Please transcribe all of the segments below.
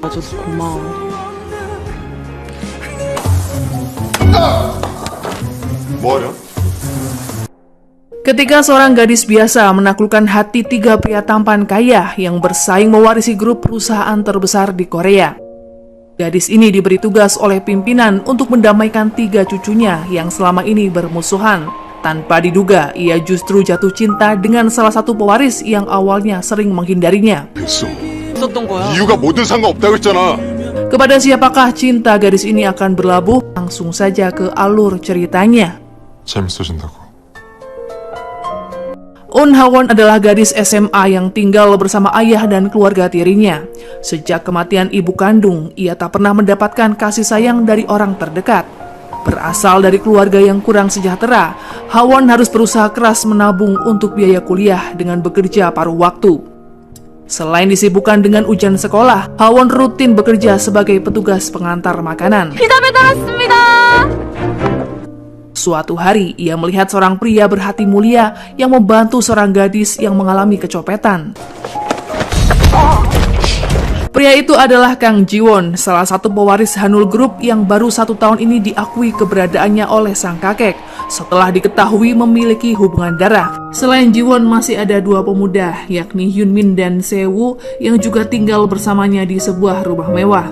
와줘서 고마워. 뭐하냐? Ketika seorang gadis biasa menaklukkan hati tiga pria tampan kaya yang bersaing mewarisi grup perusahaan terbesar di Korea. Gadis ini diberi tugas oleh pimpinan untuk mendamaikan tiga cucunya yang selama ini bermusuhan. Tanpa diduga, ia justru jatuh cinta dengan salah satu pewaris yang awalnya sering menghindarinya. 됐어. 있었던 거야. 이유가 뭐든 상관없다고 했잖아. Kepada siapakah cinta gadis ini akan berlabuh? Langsung saja ke alur ceritanya. 재밌어진다고. Un Ha-won adalah gadis SMA yang tinggal bersama ayah dan keluarga tirinya. Sejak kematian ibu kandung, ia tak pernah mendapatkan kasih sayang dari orang terdekat. Berasal dari keluarga yang kurang sejahtera, Ha-won harus berusaha keras menabung untuk biaya kuliah dengan bekerja paruh waktu. Selain disibukkan dengan ujian sekolah, Ha-won rutin bekerja sebagai petugas pengantar makanan. 피자 배달 왔습니다. Suatu hari, ia melihat seorang pria berhati mulia yang membantu seorang gadis yang mengalami kecopetan. Pria itu adalah Kang Ji-won, salah satu pewaris Hanul Group yang baru 1 tahun ini diakui keberadaannya oleh sang kakek setelah diketahui memiliki hubungan darah. Selain Ji-won, masih ada 2 pemuda, yakni Hyun-min dan Se-woo yang juga tinggal bersamanya di sebuah rumah mewah.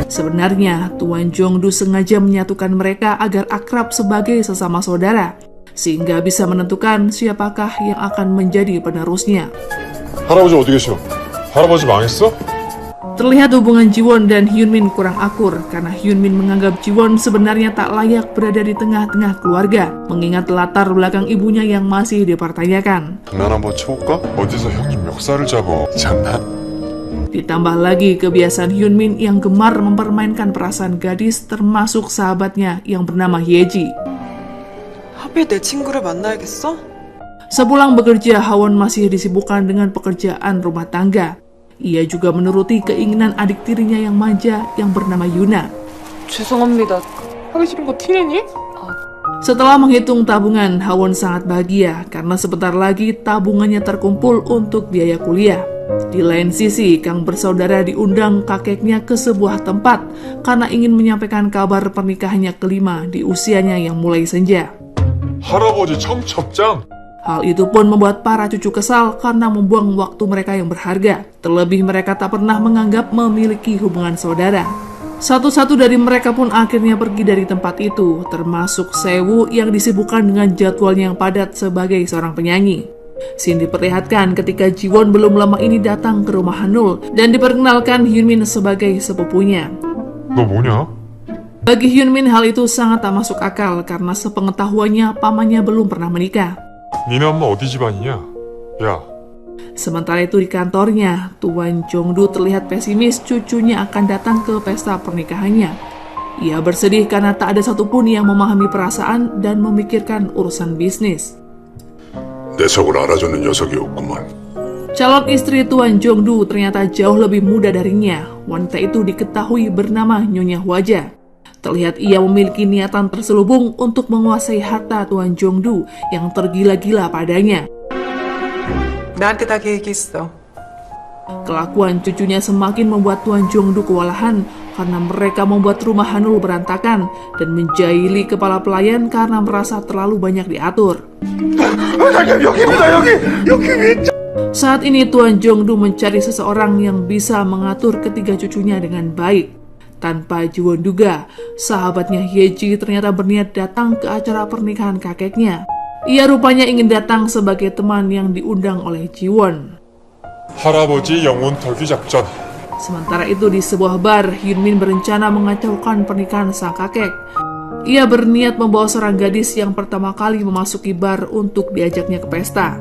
Sebenarnya, Tuan Jong-du sengaja menyatukan mereka agar akrab sebagai sesama saudara, sehingga bisa menentukan siapakah yang akan menjadi penerusnya. 할아버지 어디 계셔? 할아버지 망했어? Terlihat hubungan Ji-won dan Hyun-min kurang akur karena Hyun-min menganggap Ji-won sebenarnya tak layak berada di tengah-tengah keluarga, mengingat latar belakang ibunya yang masih dipertanyakan. 장난 한번 쳐볼까? 어디서 형님 멱살을 잡어? 장난? Ditambah lagi kebiasaan Hyun-min yang gemar mempermainkan perasaan gadis termasuk sahabatnya yang bernama Hyeji. 하필 내 친구를 만나야겠어? Sepulang bekerja, Ha-won masih disibukkan dengan pekerjaan rumah tangga. Ia juga menuruti keinginan adik tirinya yang manja yang bernama Yuna. 죄송합니다. 하기 싫은 거 티내니? Setelah menghitung tabungan, Ha-won sangat bahagia karena sebentar lagi tabungannya terkumpul untuk biaya kuliah. Di lain sisi, Kang bersaudara diundang kakeknya ke sebuah tempat karena ingin menyampaikan kabar pernikahannya kelima di usianya yang mulai senja. 할아버지 청첩장? Hal itu pun membuat para cucu kesal karena membuang waktu mereka yang berharga. Terlebih mereka tak pernah menganggap memiliki hubungan saudara. Satu-satu dari mereka pun akhirnya pergi dari tempat itu, termasuk Se-woo yang disibukkan dengan jadwalnya yang padat sebagai seorang penyanyi. Scene diperlihatkan ketika Ji-won belum lama ini datang ke rumah Hanul dan diperkenalkan Hyun-min sebagai sepupunya. 너 뭐냐? Bagi Hyun-min hal itu sangat tak masuk akal karena sepengetahuannya pamannya belum pernah menikah. 니네 엄마 어디 집안이냐? 야, Sementara itu di kantornya, Tuan Jong-du terlihat pesimis cucunya akan datang ke pesta pernikahannya. Ia bersedih karena tak ada satupun yang memahami perasaan dan memikirkan urusan bisnis. 내 속을 알아주는 녀석이 없구만. Calon istri Tuan Jong-du ternyata jauh lebih muda darinya. Wanita itu diketahui bernama Nyonya Hwaja. Terlihat ia memiliki niatan terselubung untuk menguasai harta Tuan Jong-du yang tergila-gila padanya. 나한테 다 계획이 있어. Kelakuan cucunya semakin membuat Tuan Jong-du kewalahan karena mereka membuat rumah Hanul berantakan dan menjahili kepala pelayan karena merasa terlalu banyak diatur. Saat ini Tuan Jong-du mencari seseorang yang bisa mengatur ketiga cucunya dengan baik. Tanpa Ji-won duga, sahabatnya Hyeji ternyata berniat datang ke acara pernikahan kakeknya. Ia rupanya ingin datang sebagai teman yang diundang oleh Ji-won. 할아버지 영혼 털기 작전. Sementara itu di sebuah bar, Hyun-min berencana mengacaukan pernikahan sang kakek. Ia berniat membawa seorang gadis yang pertama kali memasuki bar untuk diajaknya ke pesta.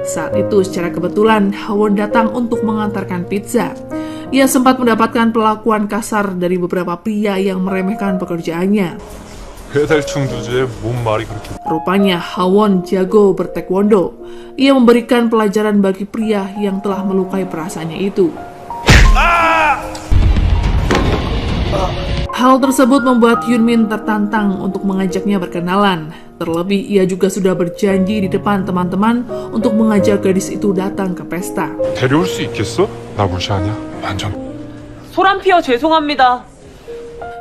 Saat itu secara kebetulan Ha-won datang untuk mengantarkan pizza. Ia sempat mendapatkan perlakuan kasar dari beberapa pria yang meremehkan pekerjaannya. 배달충 주제에 뭔 말이 그렇게... Rupanya Ha-won jago bertaekwondo. Ia memberikan pelajaran bagi pria yang telah melukai perasaannya itu. Hal tersebut membuat Hyun-min tertantang untuk mengajaknya berkenalan. Terlebih ia juga sudah berjanji di depan teman-teman untuk mengajak gadis itu datang ke pesta. 데려올 수 있겠어? 나 무시하냐? 완전 소란 피워 죄송합니다.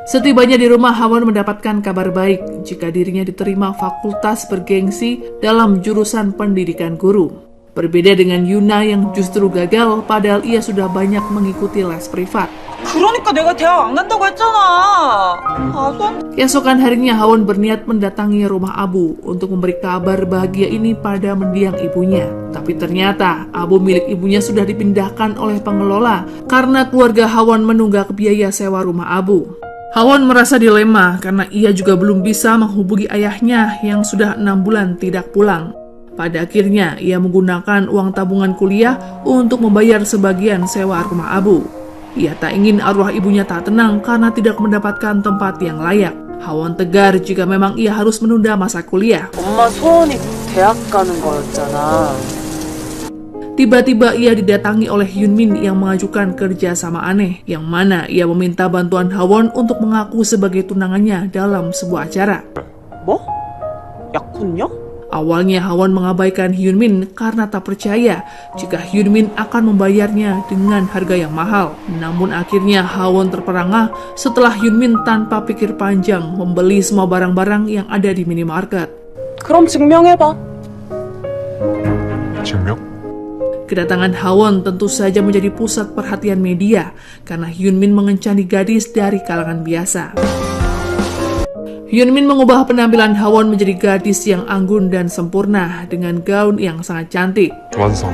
Setibanya di rumah, Hawon mendapatkan kabar baik jika dirinya diterima fakultas bergengsi dalam jurusan pendidikan guru. Berbeda dengan Yuna yang justru gagal padahal ia sudah banyak mengikuti les privat. 그러니까 내가 대학 안 간다고 했잖아. Keesokan harinya Hawon berniat mendatangi rumah Abu untuk memberi kabar bahagia ini pada mendiang ibunya. Tapi ternyata Abu milik ibunya sudah dipindahkan oleh pengelola karena keluarga Hawon menunggak biaya sewa rumah Abu. Hawon merasa dilema karena ia juga belum bisa menghubungi ayahnya yang sudah 6 bulan tidak pulang. Pada akhirnya, ia menggunakan uang tabungan kuliah untuk membayar sebagian sewa rumah Abu. Ia tak ingin arwah ibunya tak tenang karena tidak mendapatkan tempat yang layak. Hawon tegar jika memang ia harus menunda masa kuliah. 엄마 소원이 대학 가는 거였잖아. Tiba-tiba ia didatangi oleh Hyunmin yang mengajukan kerja sama aneh, yang mana ia meminta bantuan Hawon untuk mengaku sebagai tunangannya dalam sebuah acara. 뭐? 약혼녀? Awalnya Hawon mengabaikan Hyunmin karena tak percaya jika Hyunmin akan membayarnya dengan harga yang mahal. Namun akhirnya Hawon terperangah setelah Hyunmin tanpa pikir panjang membeli semua barang-barang yang ada di minimarket. 그럼 증명해봐. 증명? Kedatangan Hawon tentu saja menjadi pusat perhatian media karena Hyunmin mengencani gadis dari kalangan biasa. Hyunmin mengubah penampilan Hawon menjadi gadis yang anggun dan sempurna dengan gaun yang sangat cantik. 완성.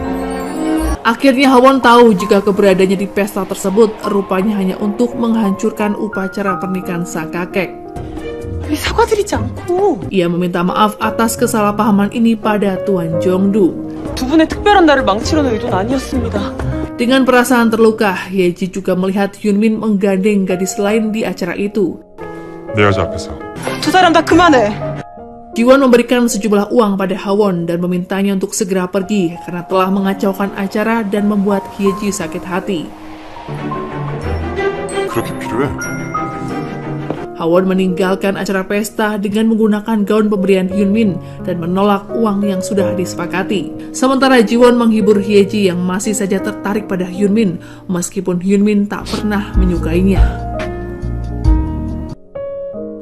Akhirnya Hawon tahu jika keberadaannya di pesta tersebut rupanya hanya untuk menghancurkan upacara pernikahan sang kakek. 왜 사과드리지 않고 Ia meminta maaf atas kesalahpahaman ini pada Tuan Jongdu. 두 분의 특별한 날을 망치려는 의도는 아니었습니다. Dengan perasaan terluka, Yeji juga melihat Hyunmin menggandeng gadis lain di acara itu. 내 여자 앞에서. 두 사람 다 그만해. Jiwon memberikan sejumlah uang pada Hawon dan memintanya untuk segera pergi karena telah mengacaukan acara dan membuat Yeji sakit hati. 그렇게 필요해? Hawon meninggalkan acara pesta dengan menggunakan gaun pemberian Hyunmin dan menolak uang yang sudah disepakati. Sementara Jiwon menghibur Hyeji yang masih saja tertarik pada Hyunmin meskipun Hyunmin tak pernah menyukainya.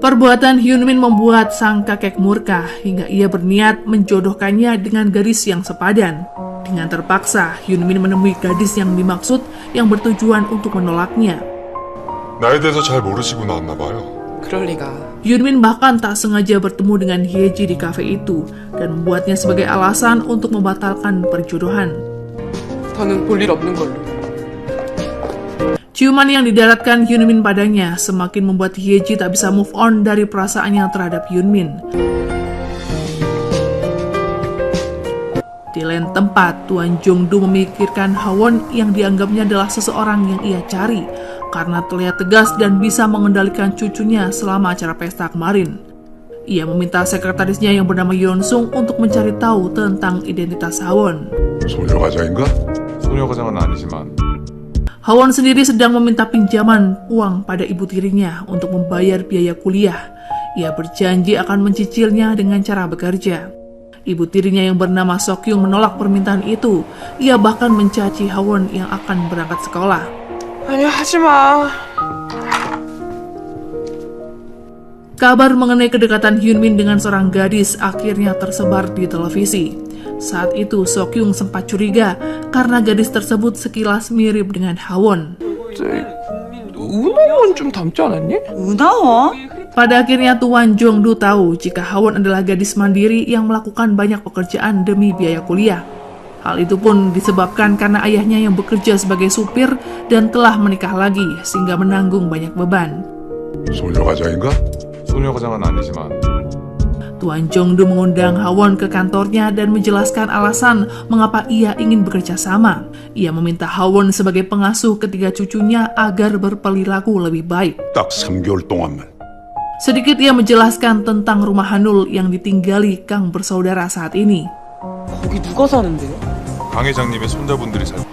Perbuatan Hyunmin membuat sang kakek murka hingga ia berniat menjodohkannya dengan gadis yang sepadan. Dengan terpaksa, Hyunmin menemui gadis yang dimaksud yang bertujuan untuk menolaknya. 나에 대해서 잘 모르시고 나왔나 봐요. 그럴 리가. Hyunmin bahkan tak sengaja bertemu dengan Hyeji di kafe itu dan membuatnya sebagai alasan untuk membatalkan perjodohan. 더는 볼 일 없는 걸로. Ciuman yang didaratkan Hyunmin padanya semakin membuat Hyeji tak bisa move on dari perasaannya terhadap Hyunmin. Di lain tempat, Tuan Jongdu memikirkan Hawon yang dianggapnya adalah seseorang yang ia cari karena terlihat tegas dan bisa mengendalikan cucunya selama acara pesta kemarin. Ia meminta sekretarisnya yang bernama Yeonsung untuk mencari tahu tentang identitas Hawon. 소녀가장인가? 소녀과장은 아니지만 Hawon sendiri sedang meminta pinjaman uang pada ibu tirinya untuk membayar biaya kuliah. Ia berjanji akan mencicilnya dengan cara bekerja. Ibu tirinya yang bernama Sokyung menolak permintaan itu. Ia bahkan mencaci Hawon yang akan berangkat sekolah. 아니 하지마. Kabar mengenai kedekatan Hyunmin dengan seorang gadis akhirnya tersebar di televisi. Saat itu Sokyung sempat curiga karena gadis tersebut sekilas mirip dengan Hawon. 은하원 좀 닮지 않았니? 은하원? Pada akhirnya Tuan Jongdu tahu jika Hawon adalah gadis mandiri yang melakukan banyak pekerjaan demi biaya kuliah. Hal itu pun disebabkan karena ayahnya yang bekerja sebagai supir dan telah menikah lagi sehingga menanggung banyak beban. 소녀가장인가? 소녀과장은 아니지만 Tuan Jongdu mengundang Hawon ke kantornya dan menjelaskan alasan mengapa ia ingin bekerja sama. Ia meminta Hawon sebagai pengasuh ketiga cucunya agar berperilaku lebih baik. 딱 3개월 동안만. Sedikit ia menjelaskan tentang rumah Hanul yang ditinggali Kang bersaudara saat ini. 거기 누가 사는데요? 강 회장님의 손자분들이 살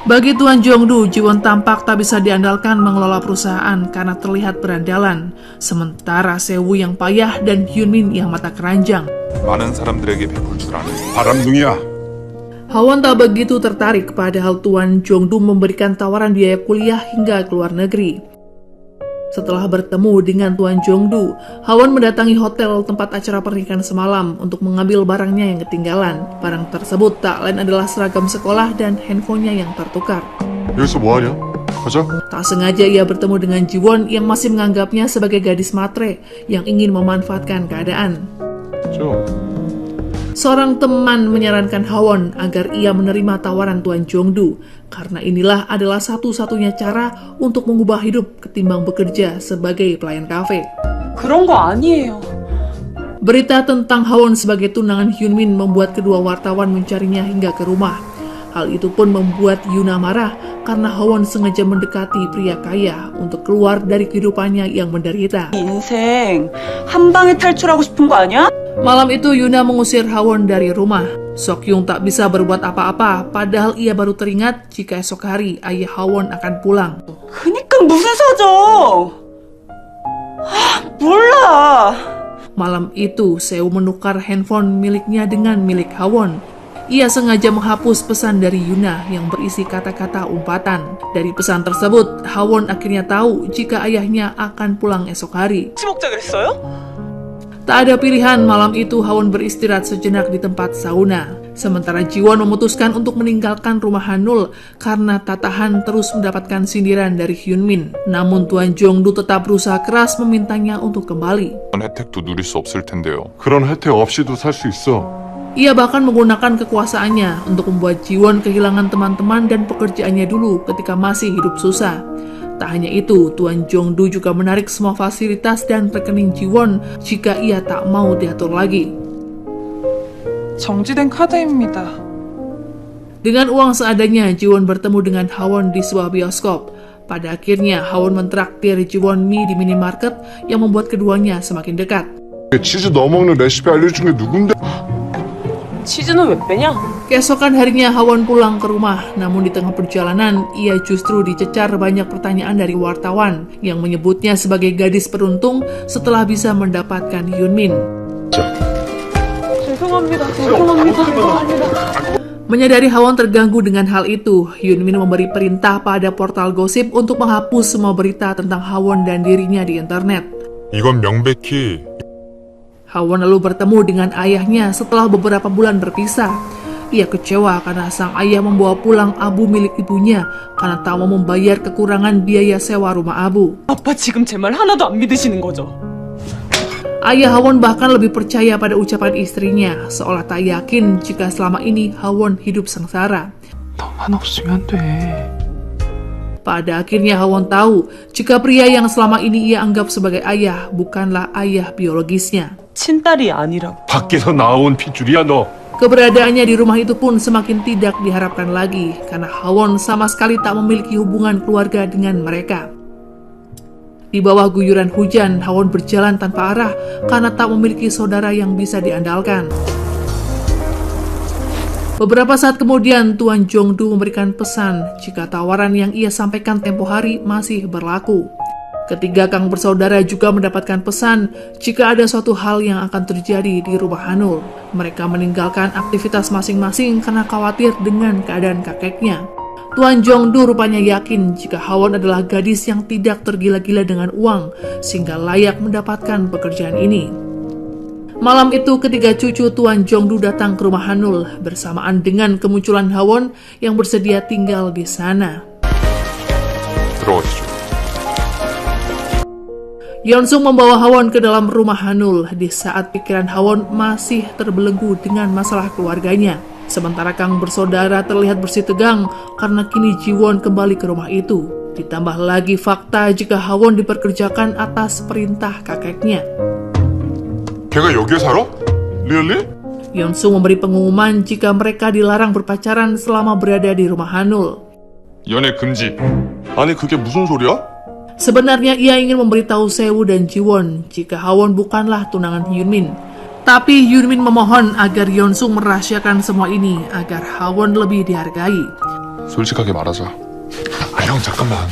Bagi Tuan Jongdu, Jiwon tampak tak bisa diandalkan mengelola perusahaan karena terlihat berandalan. Sementara Sewu yang payah dan Hyunmin yang mata keranjang. 많은 사람들에게 베풀 줄 아는 바람둥이야. Hawon tak begitu tertarik padahal Tuan Jongdu memberikan tawaran biaya kuliah hingga ke luar negeri. Setelah bertemu dengan Tuan Jongdu, Hawon mendatangi hotel tempat acara pernikahan semalam untuk mengambil barangnya yang ketinggalan. Barang tersebut tak lain adalah seragam sekolah dan handphonenya yang tertukar. 여기서 뭐하냐? 가자. Tak sengaja ia bertemu dengan Jiwon yang masih menganggapnya sebagai gadis matre yang ingin memanfaatkan keadaan. 저. Seorang teman menyarankan Hawon agar ia menerima tawaran Tuan Jongdu karena inilah adalah satu-satunya cara untuk mengubah hidup ketimbang bekerja sebagai pelayan kafe. 그런 거 아니에요. Berita tentang Hawon sebagai tunangan Hyunmin membuat kedua wartawan mencarinya hingga ke rumah. Hal itu pun membuat Yuna marah karena Hawon sengaja mendekati pria kaya untuk keluar dari kehidupannya yang menderita. 인생 한 방에 탈출하고 싶은 거 아니야? Malam itu Yuna mengusir Hawon dari rumah. Sokyung tak bisa berbuat apa-apa, padahal ia baru teringat jika esok hari ayah Hawon akan pulang. 그니까 무슨 사정? 몰라. Malam itu, Seo menukar handphone miliknya dengan milik Hawon. Ia sengaja menghapus pesan dari Yuna yang berisi kata-kata umpatan. Dari pesan tersebut, Hawon akhirnya tahu jika ayahnya akan pulang esok hari. 먹자 그랬어요? Tak ada pilihan, malam itu Hawon beristirahat sejenak di tempat sauna. Sementara Jiwon memutuskan untuk meninggalkan rumah Hanul karena tak tahan terus mendapatkan sindiran dari Hyunmin. Namun Tuan Jongdu tetap berusaha keras memintanya untuk kembali. 그런 혜택도 누릴 수 없을 텐데요. 그런 혜택 없이도 살 수 있어. Ia bahkan menggunakan kekuasaannya untuk membuat Jiwon kehilangan teman-teman dan pekerjaannya dulu ketika masih hidup susah. Tak hanya itu, Tuan Jongdu juga menarik semua fasilitas dan rekening Jiwon jika ia tak mau diatur lagi. 정지된 카드입니다. Dengan uang seadanya, Jiwon bertemu dengan Hawon di sebuah bioskop. Pada akhirnya, Hawon mentraktir Jiwon mie di minimarket yang membuat keduanya semakin dekat. 치즈 넣어 먹는 레시피 알려준 게 누군데? 치즈는 왜 빼냐? Keesokan harinya Hawon pulang ke rumah, namun di tengah perjalanan ia justru dicecar banyak pertanyaan dari wartawan yang menyebutnya sebagai gadis beruntung setelah bisa mendapatkan Hyunmin. 죄송합니다. Menyadari Hawon terganggu dengan hal itu, Hyunmin memberi perintah pada portal gosip untuk menghapus semua berita tentang Hawon dan dirinya di internet. 이건 명백히 Hawon lalu bertemu dengan ayahnya setelah beberapa bulan berpisah. Ia kecewa karena sang ayah membawa pulang abu milik ibunya karena tak mau membayar kekurangan biaya sewa rumah abu. 아빠 지금 제 말 하나도 안 믿으시는 거죠? Ayah Hawon bahkan lebih percaya pada ucapan istrinya, seolah tak yakin jika selama ini Hawon hidup sengsara. 너만 없으면 돼. Pada akhirnya Hawon tahu jika pria yang selama ini ia anggap sebagai ayah bukanlah ayah biologisnya. 친딸이 아니라고. 밖에서 나온 핏줄이야 너. Keberadaannya di rumah itu pun semakin tidak diharapkan lagi karena Hawon sama sekali tak memiliki hubungan keluarga dengan mereka. Di bawah guyuran hujan, Hawon berjalan tanpa arah karena tak memiliki saudara yang bisa diandalkan. Beberapa saat kemudian, Tuan Jongdu memberikan pesan jika tawaran yang ia sampaikan tempo hari masih berlaku. Ketiga Kang bersaudara juga mendapatkan pesan jika ada suatu hal yang akan terjadi di rumah Hanul. Mereka meninggalkan aktivitas masing-masing karena khawatir dengan keadaan kakeknya. Tuan Jongdu rupanya yakin jika Hawon adalah gadis yang tidak tergila-gila dengan uang, sehingga layak mendapatkan pekerjaan ini. Malam itu ketiga cucu Tuan Jongdu datang ke rumah Hanul bersamaan dengan kemunculan Hawon yang bersedia tinggal di sana. 들어오시죠. Yeonsung membawa Hawon ke dalam rumah Hanul di saat pikiran Hawon masih terbelenggu dengan masalah keluarganya. Sementara Kang bersaudara terlihat bersih tegang karena kini Jiwon kembali ke rumah itu. Ditambah lagi fakta jika Hawon diperkerjakan atas perintah kakeknya. 걔가 여기에 살아? 리얼리? Yeonsung memberi pengumuman jika mereka dilarang berpacaran selama berada di rumah Hanul. 연애 금지. 아니 그게 무슨 소리야? Sebenarnya ia ingin memberitahu Seo dan Jiwon jika Hawon bukanlah tunangan Hyunmin. Tapi Hyunmin memohon agar Yeonsung merahasiakan semua ini agar Hawon lebih dihargai. 솔직하게 말하자. 형 잠깐만.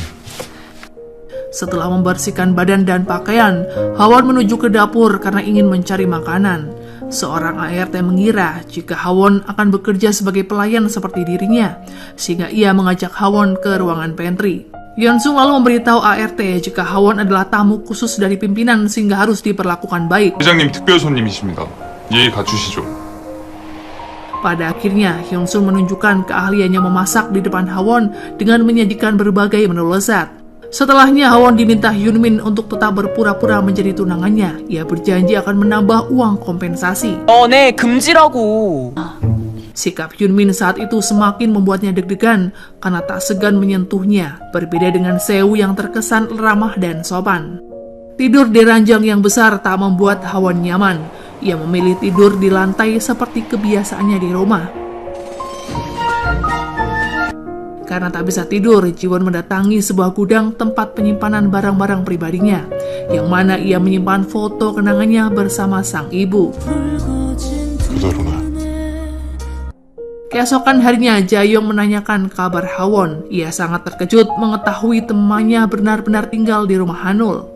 Setelah membersihkan badan dan pakaian, Hawon menuju ke dapur karena ingin mencari makanan. Seorang ART mengira jika Hawon akan bekerja sebagai pelayan seperti dirinya, sehingga ia mengajak Hawon ke ruangan pantry. Yeonsung lalu memberitahu ART jika Hawon adalah tamu khusus dari pimpinan sehingga harus diperlakukan baik. 회장님 특별 손님이십니다. 예의 갖추시죠. Pada akhirnya, Yeonsung menunjukkan keahliannya memasak di depan Hawon dengan menyajikan berbagai menu lezat. Setelahnya, Hawon diminta Hyunmin untuk tetap berpura-pura menjadi tunangannya. Ia berjanji akan menambah uang kompensasi. 네, 금지라고. Sikap Hyunmin saat itu semakin membuatnya deg-degan karena tak segan menyentuhnya, berbeda dengan Seo yang terkesan ramah dan sopan. Tidur di ranjang yang besar tak membuat Hawon nyaman. Ia memilih tidur di lantai seperti kebiasaannya di rumah. Karena tak bisa tidur, Jiwon mendatangi sebuah gudang tempat penyimpanan barang-barang pribadinya, yang mana ia menyimpan foto kenangannya bersama sang ibu. 그대로나 Keesokan harinya, Jaeyoung menanyakan kabar Hawon. Ia sangat terkejut mengetahui temannya benar-benar tinggal di rumah Hanul.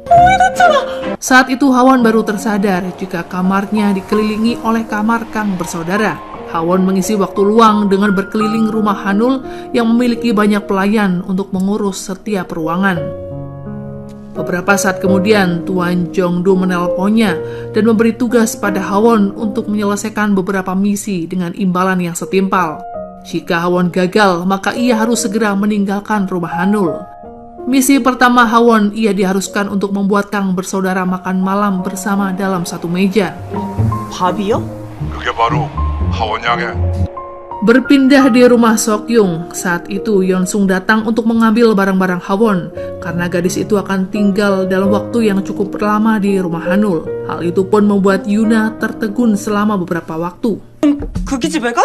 Saat itu Hawon baru tersadar jika kamarnya dikelilingi oleh kamar Kang bersaudara. Hawon mengisi waktu luang dengan berkeliling rumah Hanul yang memiliki banyak pelayan untuk mengurus setiap ruangan. Beberapa saat kemudian, Tuan Jongdo menelponnya dan memberi tugas pada Hawon untuk menyelesaikan beberapa misi dengan imbalan yang setimpal. Jika Hawon gagal, maka ia harus segera meninggalkan rumah Hanul. Misi pertama Hawon, ia diharuskan untuk membuat Kang bersaudara makan malam bersama dalam satu meja. 밥이요? 그게 바로 하원양의 Berpindah di rumah Seokjung, saat itu Yeonsung datang untuk mengambil barang-barang Hawon karena gadis itu akan tinggal dalam waktu yang cukup lama di rumah Hanul. Hal itu pun membuat Yuna tertegun selama beberapa waktu. 그기 집에 가?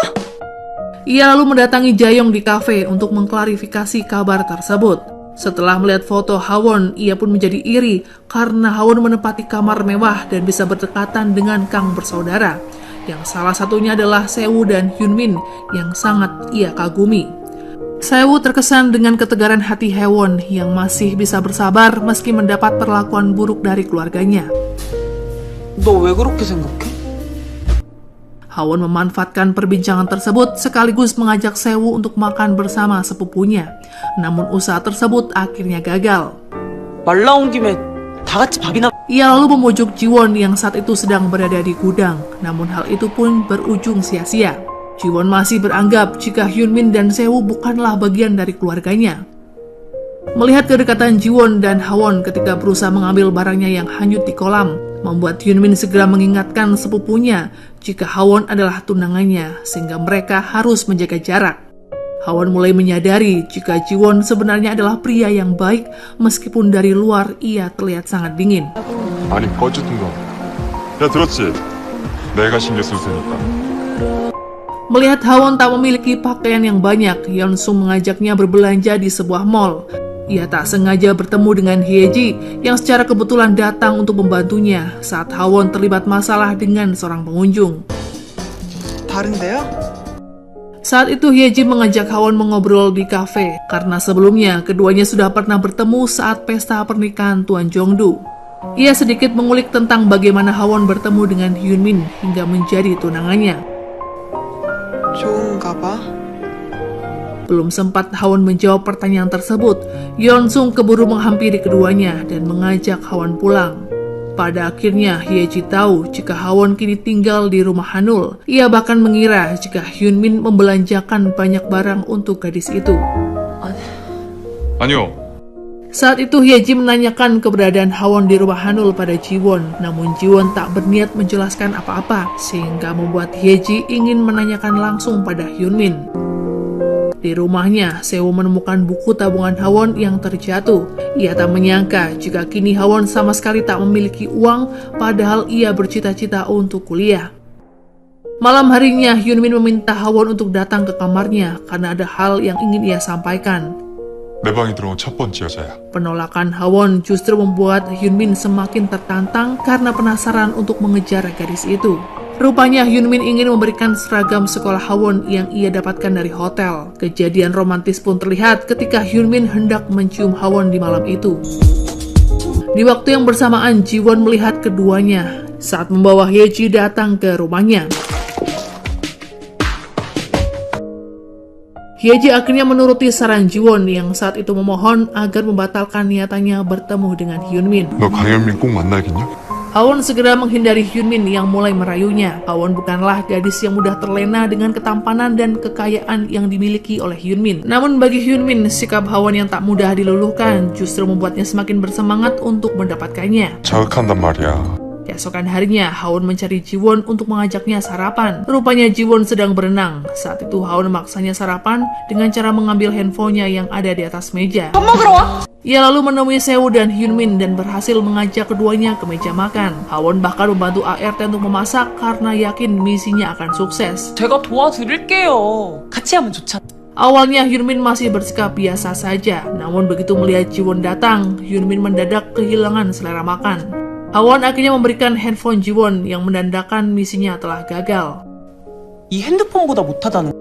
Ia lalu mendatangi Jaeyoung di kafe untuk mengklarifikasi kabar tersebut. Setelah melihat foto Hawon, ia pun menjadi iri karena Hawon menempati kamar mewah dan bisa berdekatan dengan Kang bersaudara, yang salah satunya adalah Seo dan Hyunmin yang sangat ia kagumi. Seo terkesan dengan ketegaran hati Hawon yang masih bisa bersabar meski mendapat perlakuan buruk dari keluarganya. 너 왜 그렇게 생각해? Hawon memanfaatkan perbincangan tersebut sekaligus mengajak Seo untuk makan bersama sepupunya. Namun usaha tersebut akhirnya gagal. 말 나온 김에 다 같이 밥이나. Ia lalu memujuk Jiwon yang saat itu sedang berada di gudang. Namun hal itu pun berujung sia-sia. Jiwon masih beranggap jika Hyunmin dan Seo bukanlah bagian dari keluarganya. Melihat kedekatan Jiwon dan Hawon ketika berusaha mengambil barangnya yang hanyut di kolam, membuat Hyunmin segera mengingatkan sepupunya jika Hawon adalah tunangannya, sehingga mereka harus menjaga jarak. Hawon mulai menyadari jika Jiwon sebenarnya adalah pria yang baik, meskipun dari luar ia terlihat sangat dingin. 아니 어쨌든 야 들었지? 내가 신경 쓸 테니까. Melihat Hawon tak memiliki pakaian yang banyak, Yeonsung mengajaknya berbelanja di sebuah mall. Ia tak sengaja bertemu dengan Hyeji yang secara kebetulan datang untuk membantunya saat Hawon terlibat masalah dengan seorang pengunjung. 다른데요? Saat itu Hyeji mengajak Hawon mengobrol di kafe karena sebelumnya keduanya sudah pernah bertemu saat pesta pernikahan Tuan Jongdo. Ia sedikit mengulik tentang bagaimana Hawon bertemu dengan Hyunmin hingga menjadi tunangannya. 좋은가 봐. Belum sempat Hawon menjawab pertanyaan tersebut, Yeonsung keburu menghampiri keduanya dan mengajak Hawon pulang. Pada akhirnya, Hyeji tahu jika Hawon kini tinggal di rumah Hanul. Ia bahkan mengira jika Hyunmin membelanjakan banyak barang untuk gadis itu. 아니요. Saat itu Hyeji menanyakan keberadaan Hawon di rumah Hanul pada Jiwon, namun Jiwon tak berniat menjelaskan apa-apa, sehingga membuat Hyeji ingin menanyakan langsung pada Hyunmin. Di rumahnya, Seo menemukan buku tabungan Hawon yang terjatuh. Ia tak menyangka jika kini Hawon sama sekali tak memiliki uang, padahal ia bercita-cita untuk kuliah. Malam harinya, Hyunmin meminta Hawon untuk datang ke kamarnya karena ada hal yang ingin ia sampaikan. 내 방에 들어온 첫 번째 여자야. Penolakan Hawon justru membuat Hyunmin semakin tertantang karena penasaran untuk mengejar gadis itu. Rupanya Hyunmin ingin memberikan seragam sekolah Hawon yang ia dapatkan dari hotel. Kejadian romantis pun terlihat ketika Hyunmin hendak mencium Hawon di malam itu. Di waktu yang bersamaan, Jiwon melihat keduanya. saat membawa Hyeji datang ke rumahnya. Hyeji akhirnya menuruti saran Jiwon yang saat itu memohon agar membatalkan niatannya bertemu dengan Hyunmin. 너 강현민 꼭 만나야겠냐? Hawon segera menghindari Hyunmin yang mulai merayunya. Hawon bukanlah gadis yang mudah terlena dengan ketampanan dan kekayaan yang dimiliki oleh Hyunmin. Namun bagi Hyunmin, sikap Hawon yang tak mudah diluluhkan justru membuatnya semakin bersemangat untuk mendapatkannya. 자극한단 말이야. Keesokan harinya, Hawon mencari Jiwon untuk mengajaknya sarapan. Rupanya Jiwon sedang berenang. Saat itu Hawon memaksanya sarapan dengan cara mengambil handphonenya yang ada di atas meja. Ia lalu menemui Seo dan Hyunmin dan berhasil mengajak keduanya ke meja makan. Hawon bahkan membantu ART untuk memasak karena yakin misinya akan sukses. 제가 도와드릴게요. 같이 하면 좋잖아. Awalnya Hyunmin masih bersikap biasa saja, namun begitu melihat Jiwon datang, Hyunmin mendadak kehilangan selera makan. Hawon akhirnya memberikan handphone Jiwon yang menandakan misinya telah gagal. 이 핸드폰보다 못하다는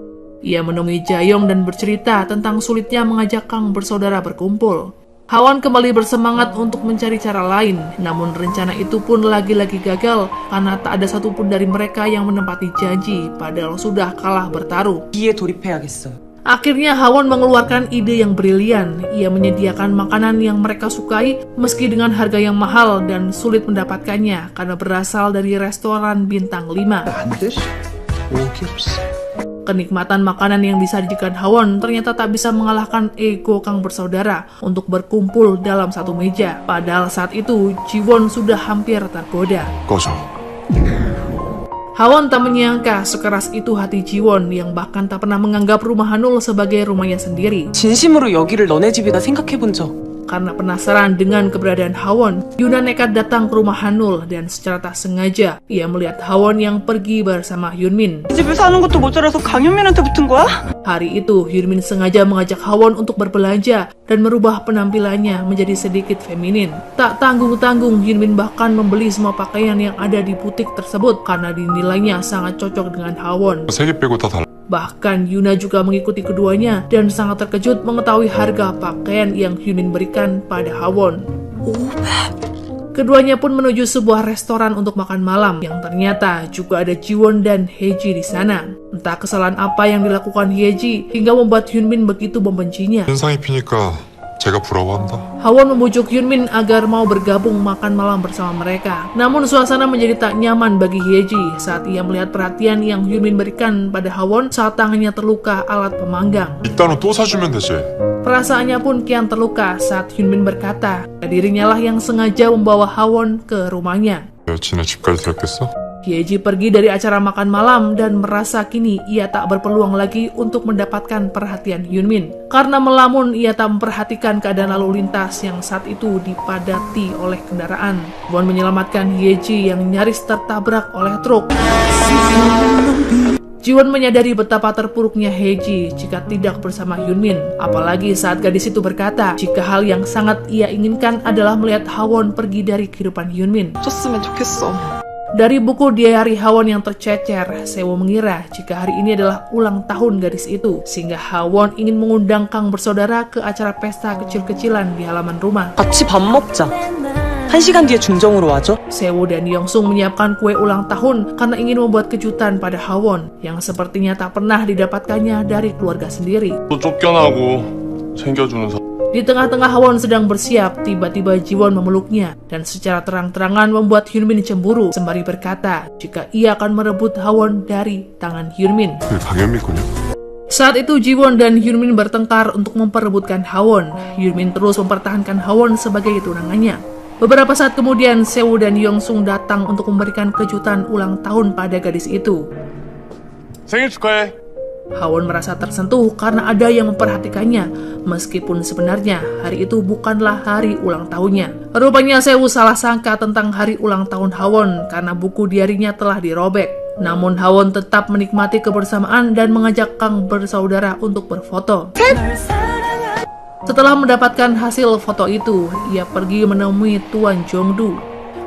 Ia menemui Jaeyoung dan bercerita tentang sulitnya mengajak Kang bersaudara berkumpul. Hawon kembali bersemangat untuk mencari cara lain, namun rencana itu pun lagi-lagi gagal karena tak ada satupun dari mereka yang menepati janji padahal sudah kalah bertarung. Bi에 돌입해야겠어요. Akhirnya Hawon mengeluarkan ide yang brilian. Ia menyediakan makanan yang mereka sukai meski dengan harga yang mahal dan sulit mendapatkannya karena berasal dari restoran bintang 5. Kenikmatan makanan yang disajikan Hawon ternyata tak bisa mengalahkan ego Kang bersaudara untuk berkumpul dalam satu meja. Padahal saat itu Jiwon sudah hampir tergoda. 꺼져. Hawon tak menyangka sekeras itu hati Jiwon yang bahkan tak pernah menganggap rumah Hanul sebagai rumahnya sendiri. 진심으로 여기를 너네 집이다 생각해본 적. Karena penasaran dengan keberadaan Hawon, Yuna nekat datang ke rumah Hanul dan secara tak sengaja ia melihat Hawon yang pergi bersama Hyunmin. 이 집에 사는 것도 모자라서 강현민한테 붙은 거야? Hari itu, Hyunmin sengaja mengajak Hawon untuk berbelanja dan merubah penampilannya menjadi sedikit feminin. Tak tanggung-tanggung, Hyunmin bahkan membeli semua pakaian yang ada di butik tersebut karena dinilainya sangat cocok dengan Hawon. 3개 빼고 다 달라. Bahkan Yuna juga mengikuti keduanya dan sangat terkejut mengetahui harga pakaian yang Hyunmin berikan pada Hawon. Keduanya pun menuju sebuah restoran untuk makan malam yang ternyata juga ada Jiwon dan Hyeji di sana. Entah kesalahan apa yang dilakukan Hyeji hingga membuat Hyunmin begitu membencinya. 현상 입히니까 제가 부러워한다. Hawon membujuk Hyunmin agar mau bergabung makan malam bersama mereka. Namun suasana menjadi tak nyaman bagi Hyeji saat ia melihat perhatian yang Hyunmin berikan pada Hawon saat tangannya terluka alat pemanggang. 이따는 또 사주면 되지. Perasaannya pun kian terluka saat Hyunmin berkata, dirinya lah yang sengaja membawa Hawon ke rumahnya. 여친의 집까지 데렸겠어? Hyeji pergi dari acara makan malam dan merasa kini ia tak berpeluang lagi untuk mendapatkan perhatian Hyunmin. Karena melamun, ia tak memperhatikan keadaan lalu lintas yang saat itu dipadati oleh kendaraan. Won menyelamatkan Hyeji yang nyaris tertabrak oleh truk. Jiwon menyadari betapa terpuruknya Hyeji jika tidak bersama Hyunmin. Apalagi saat gadis itu berkata jika hal yang sangat ia inginkan adalah melihat Hawon pergi dari kehidupan Hyunmin. 줬으면 좋겠어. Dari buku diary Hawon yang tercecer, Seo mengira jika hari ini adalah ulang tahun gadis itu, sehingga Hawon ingin mengundang Kang bersaudara ke acara pesta kecil-kecilan di halaman rumah. 같이 밥 먹자. 1시간 뒤에 중정으로 와줘. Seo dan Yongsung menyiapkan kue ulang tahun karena ingin membuat kejutan pada Hawon, yang sepertinya tak pernah didapatkannya dari keluarga sendiri. 또 쫓겨나고 챙겨주는 사람. Di tengah-tengah Hawon sedang bersiap, tiba-tiba Jiwon memeluknya dan secara terang-terangan membuat Hyunmin cemburu sembari berkata jika ia akan merebut Hawon dari tangan Hyunmin. 그 강현민군요. Saat itu Jiwon dan Hyunmin bertengkar untuk memperebutkan Hawon. Hyunmin terus mempertahankan Hawon sebagai tunangannya. Beberapa saat kemudian, Seo dan Yongsung datang untuk memberikan kejutan ulang tahun pada gadis itu. 생일 축하해. Hawon merasa tersentuh karena ada yang memperhatikannya, meskipun sebenarnya hari itu bukanlah hari ulang tahunnya. Rupanya Seo salah sangka tentang hari ulang tahun Hawon karena buku diarinya telah dirobek. Namun Hawon tetap menikmati kebersamaan dan mengajak Kang bersaudara untuk berfoto. Setelah mendapatkan hasil foto itu, ia pergi menemui Tuan Jongdu.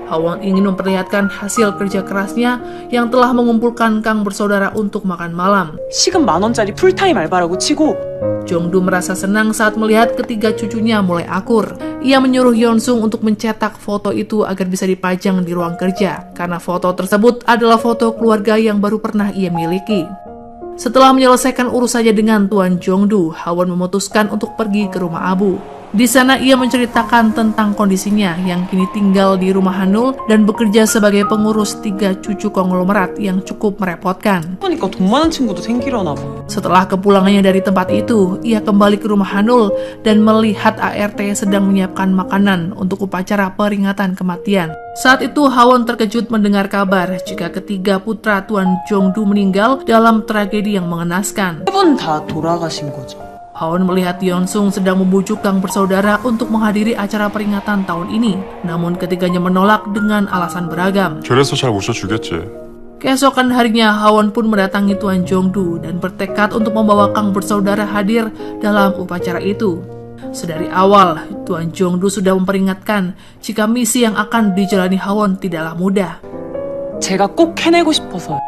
Hawon ingin memperlihatkan hasil kerja kerasnya yang telah mengumpulkan Kang bersaudara untuk makan malam. 시급 10,000원짜리 풀타임 알바라고 치고 Jongdu merasa senang saat melihat ketiga cucunya mulai akur. Ia menyuruh Yeonsung untuk mencetak foto itu agar bisa dipajang di ruang kerja, karena foto tersebut adalah foto keluarga yang baru pernah ia miliki. Setelah menyelesaikan urusannya dengan Tuan Jongdu, Hawon memutuskan untuk pergi ke rumah Abu. Di sana ia menceritakan tentang kondisinya yang kini tinggal di rumah Hanul dan bekerja sebagai pengurus 3 cucu konglomerat yang cukup merepotkan. 그러니까 돈 많은 친구도 생기려나 봐. Setelah kepulangannya dari tempat itu, ia kembali ke rumah Hanul dan melihat ART sedang menyiapkan makanan untuk upacara peringatan kematian. Saat itu Hawon terkejut mendengar kabar jika ketiga putra Tuan Jongdu meninggal dalam tragedi yang mengenaskan. 3분 다 돌아가신 거죠. Hawon melihat Yeonsung sedang membujuk Kang bersaudara untuk menghadiri acara peringatan tahun ini, namun ketiganya menolak dengan alasan beragam. 그래서 잘 모셔주겠지. Keesokan harinya, Hawon pun mendatangi Tuan Jongdu dan bertekad untuk membawa Kang bersaudara hadir dalam upacara itu. Sedari awal, Tuan Jongdu sudah memperingatkan jika misi yang akan dijalani Hawon tidaklah mudah. 제가 꼭 해내고 싶어서.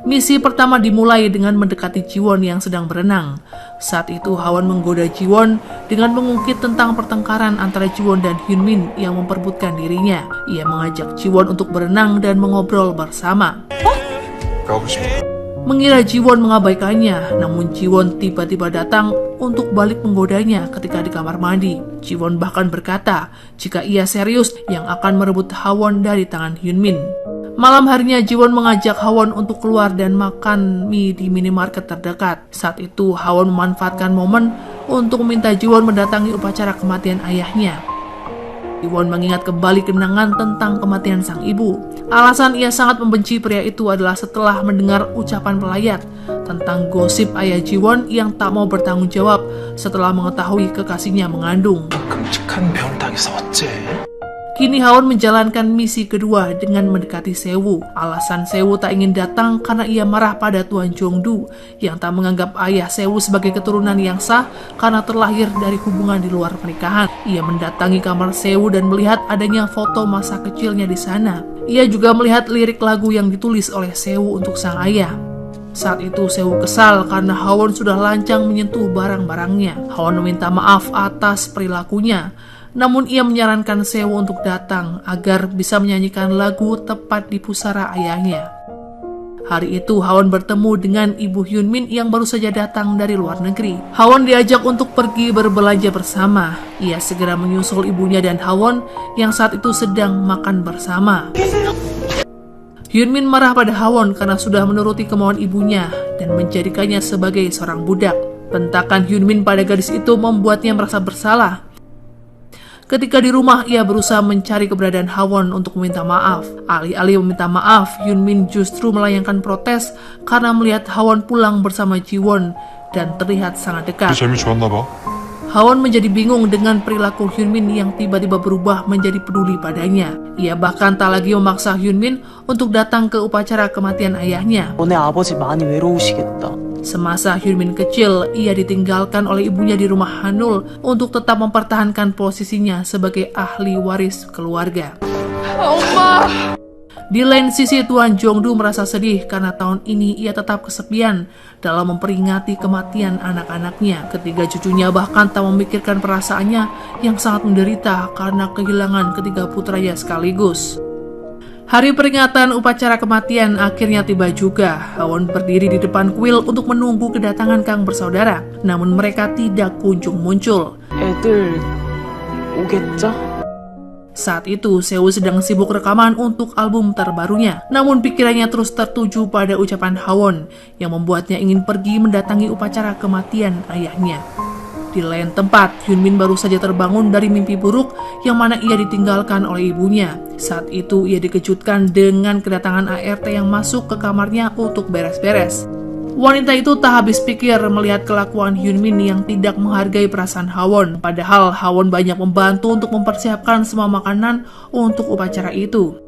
Misi pertama dimulai dengan mendekati Jiwon yang sedang berenang. Saat itu Hawon menggoda Jiwon dengan mengungkit tentang pertengkaran antara Jiwon dan Hyunmin yang memperebutkan dirinya. Ia mengajak Jiwon untuk berenang dan mengobrol bersama. 가고 싶어. Mengira Jiwon mengabaikannya, namun Jiwon tiba-tiba datang untuk balik menggodanya ketika di kamar mandi. Jiwon bahkan berkata jika ia serius yang akan merebut Hawon dari tangan Hyunmin. Malam harinya Jiwon mengajak Hawon untuk keluar dan makan mie di minimarket terdekat. Saat itu Hawon memanfaatkan momen untuk meminta Jiwon mendatangi upacara kematian ayahnya. Jiwon mengingat kembali kenangan tentang kematian sang ibu. Alasan ia sangat membenci pria itu adalah setelah mendengar ucapan pelayat tentang gosip ayah Jiwon yang tak mau bertanggung jawab setelah mengetahui kekasihnya mengandung. 끔찍한 병을 당해서 어째? Kini Hawon menjalankan misi kedua dengan mendekati Sewu. Alasan Sewu tak ingin datang karena ia marah pada Tuan Jongdu yang tak menganggap ayah Sewu sebagai keturunan yang sah karena terlahir dari hubungan di luar pernikahan. Ia mendatangi kamar Sewu dan melihat adanya foto masa kecilnya di sana. Ia juga melihat lirik lagu yang ditulis oleh Sewu untuk sang ayah. Saat itu Sewu kesal karena Hawon sudah lancang menyentuh barang-barangnya. Hawon meminta maaf atas perilakunya. Namun ia menyarankan Sewu untuk datang agar bisa menyanyikan lagu tepat di pusara ayahnya. Hari itu Hawon bertemu dengan Ibu Hyunmin yang baru saja datang dari luar negeri. Hawon diajak untuk pergi berbelanja bersama. Ia segera menyusul ibunya dan Hawon yang saat itu sedang makan bersama. Hyunmin marah pada Hawon karena sudah menuruti kemauan ibunya dan menjadikannya sebagai seorang budak. Bentakan Hyunmin pada gadis itu membuatnya merasa bersalah. Ketika di rumah, ia berusaha mencari keberadaan Hawon untuk meminta maaf. Alih-alih meminta maaf, Hyunmin justru melayangkan protes karena melihat Hawon pulang bersama Jiwon dan terlihat sangat dekat. 재미 좋았나 봐. Hawon menjadi bingung dengan perilaku Hyunmin yang tiba-tiba berubah menjadi peduli padanya. Ia bahkan tak lagi memaksa Hyunmin untuk datang ke upacara kematian ayahnya. 너네 아버지 많이 외로우시겠다. Semasa Hyunmin kecil, ia ditinggalkan oleh ibunya di rumah Hanul untuk tetap mempertahankan posisinya sebagai ahli waris keluarga. Di lain sisi, Tuan Jongdu merasa sedih karena tahun ini ia tetap kesepian dalam memperingati kematian anak-anaknya. Ketiga cucunya bahkan tak memikirkan perasaannya yang sangat menderita karena kehilangan ketiga putranya sekaligus. Hari peringatan upacara kematian akhirnya tiba juga. Hawon berdiri di depan kuil untuk menunggu kedatangan Kang bersaudara. Namun mereka tidak kunjung muncul. 애들 오겠죠? Saat itu, Sewu sedang sibuk rekaman untuk album terbarunya. Namun pikirannya terus tertuju pada ucapan Hawon yang membuatnya ingin pergi mendatangi upacara kematian ayahnya. Di lain tempat, Hyunmin baru saja terbangun dari mimpi buruk yang mana ia ditinggalkan oleh ibunya. Saat itu ia dikejutkan dengan kedatangan ART yang masuk ke kamarnya untuk beres-beres. Wanita itu tak habis pikir melihat kelakuan Hyunmin yang tidak menghargai perasaan Hawon. Padahal Hawon banyak membantu untuk mempersiapkan semua makanan untuk upacara itu.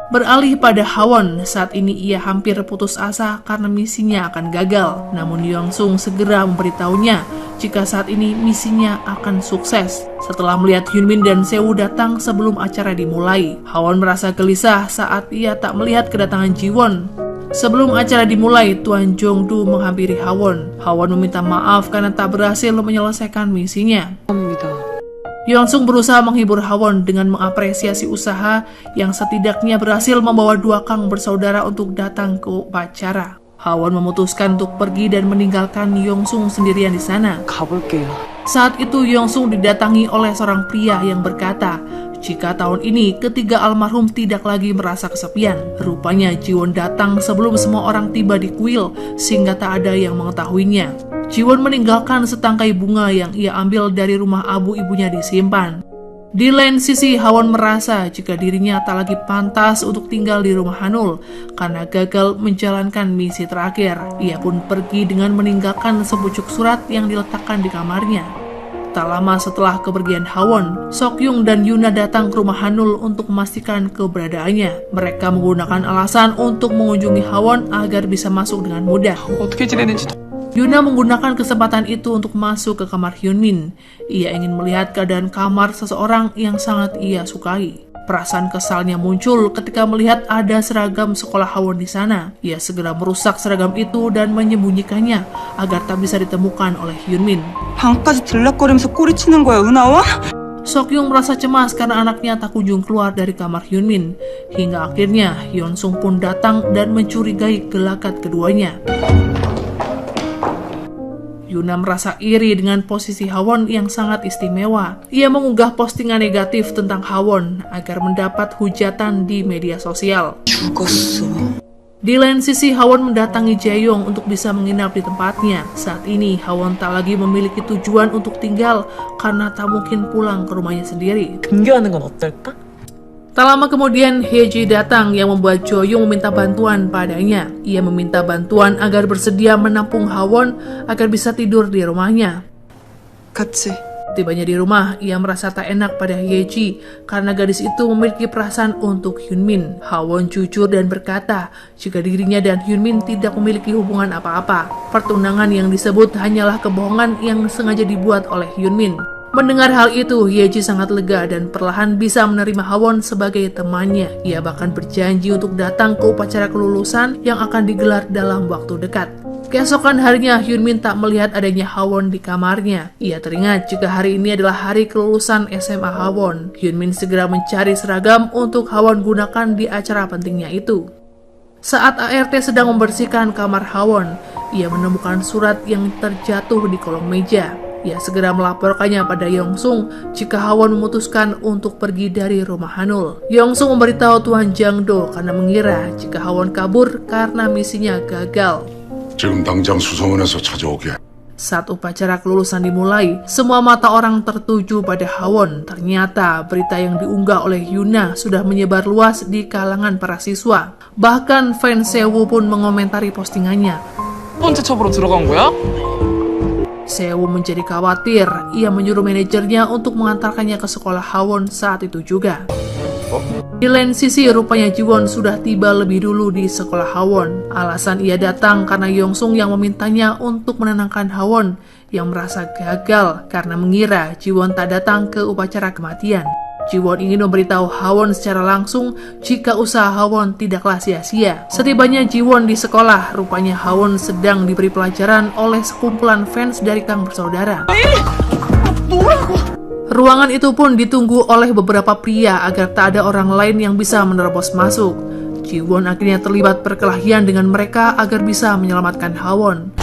Beralih pada Hawon, saat ini ia hampir putus asa karena misinya akan gagal. Namun Yeonsung segera memberitahunya jika saat ini misinya akan sukses. Setelah melihat Hyunmin dan Seo datang sebelum acara dimulai, Hwon merasa gelisah saat ia tak melihat kedatangan Jiwon. Sebelum acara dimulai, Tuan Jongdu menghampiri Hwon. Hwon meminta maaf karena tak berhasil menyelesaikan misinya. Yongsung berusaha menghibur Hwon dengan mengapresiasi usaha yang setidaknya berhasil membawa dua kang bersaudara untuk datang ke upacara. Hwon memutuskan untuk pergi dan meninggalkan Yongsung sendirian di sana. 가볼게요. Saat itu Yongsung didatangi oleh seorang pria yang berkata, jika tahun ini ketiga almarhum tidak lagi merasa kesepian. Rupanya Jiwon datang sebelum semua orang tiba di kuil sehingga tak ada yang mengetahuinya. Jiwon meninggalkan setangkai bunga yang ia ambil dari rumah abu ibunya disimpan. Di lain sisi, Hwon merasa jika dirinya tak lagi pantas untuk tinggal di rumah Hanul karena gagal menjalankan misi terakhir. Ia pun pergi dengan meninggalkan sepucuk surat yang diletakkan di kamarnya. Tak lama setelah kepergian Hwon, Seokhyung dan Yuna datang ke rumah Hanul untuk memastikan keberadaannya. Mereka menggunakan alasan untuk mengunjungi Hwon agar bisa masuk dengan mudah. 어떻게 지내는지 Yuna menggunakan kesempatan itu untuk masuk ke kamar Hyunmin. Ia ingin melihat keadaan kamar seseorang yang sangat ia sukai. Perasaan kesalnya muncul ketika melihat ada seragam sekolah Hwon di sana. Ia segera merusak seragam itu dan menyembunyikannya agar tak bisa ditemukan oleh Hyunmin. 방까지 들락거리면서 꼬리치는 거야, 은하와? Seokhyung merasa cemas karena anaknya tak kunjung keluar dari kamar Hyunmin. Hingga akhirnya Hyunsung pun datang dan mencurigai gelagat keduanya. Yuna merasa iri dengan posisi Hwon yang sangat istimewa. Ia mengunggah postingan negatif tentang Hwon agar mendapat hujatan di media sosial. 죽었어. Di lain sisi, Hwon mendatangi Jaeyoung untuk bisa menginap di tempatnya. Saat ini, Hwon tak lagi memiliki tujuan untuk tinggal karena tak mungkin pulang ke rumahnya sendiri. 등교하는 건 어떨까? Tak lama kemudian, Hyeji datang yang membuat Joyoung meminta bantuan padanya. Ia meminta bantuan agar bersedia menampung Hwon agar bisa tidur di rumahnya. 같이. Tibanya di rumah, ia merasa tak enak pada Hyeji karena gadis itu memiliki perasaan untuk Hyunmin. Hwon jujur dan berkata jika dirinya dan Hyunmin tidak memiliki hubungan apa-apa. Pertunangan yang disebut hanyalah kebohongan yang sengaja dibuat oleh Hyunmin. Mendengar hal itu, Hyeji sangat lega dan perlahan bisa menerima Hwon sebagai temannya. Ia bahkan berjanji untuk datang ke upacara kelulusan yang akan digelar dalam waktu dekat. Keesokan harinya, Hyunmin tak melihat adanya Hwon di kamarnya. Ia teringat jika hari ini adalah hari kelulusan SMA Hwon. Hyunmin segera mencari seragam untuk Hwon gunakan di acara pentingnya itu. Saat ART sedang membersihkan kamar Hwon, ia menemukan surat yang terjatuh di kolong meja. Ia segera melaporkannya pada Yongsung jika Hwon memutuskan untuk pergi dari rumah Hanul. Yongsung memberitahu Tuan Jangdo karena mengira jika Hwon kabur karena misinya gagal. 지금 당장 수성원에서 찾아오게. Saat upacara kelulusan dimulai, semua mata orang tertuju pada Hwon. Ternyata berita yang diunggah oleh Yuna sudah menyebar luas di kalangan para siswa. Bahkan fans Seo pun mengomentari postingannya. 첫 번째 첩으로 들어간 거야? Seo menjadi khawatir. Ia menyuruh manajernya untuk mengantarkannya ke sekolah Hwon saat itu juga. Di lain sisi, rupanya Jiwon sudah tiba lebih dulu di sekolah Hwon. Alasan ia datang karena Yongsung yang memintanya untuk menenangkan Hwon yang merasa gagal karena mengira Jiwon tak datang ke upacara kematian. Jiwon ingin memberitahu Hwon secara langsung jika usaha Hwon tidaklah sia-sia. Setibanya Jiwon di sekolah, rupanya Hwon sedang diberi pelajaran oleh sekumpulan fans dari kang bersaudara. Ruangan itu pun ditunggu oleh beberapa pria agar tak ada orang lain yang bisa menerobos masuk. Jiwon akhirnya terlibat perkelahian dengan mereka agar bisa menyelamatkan Hwon.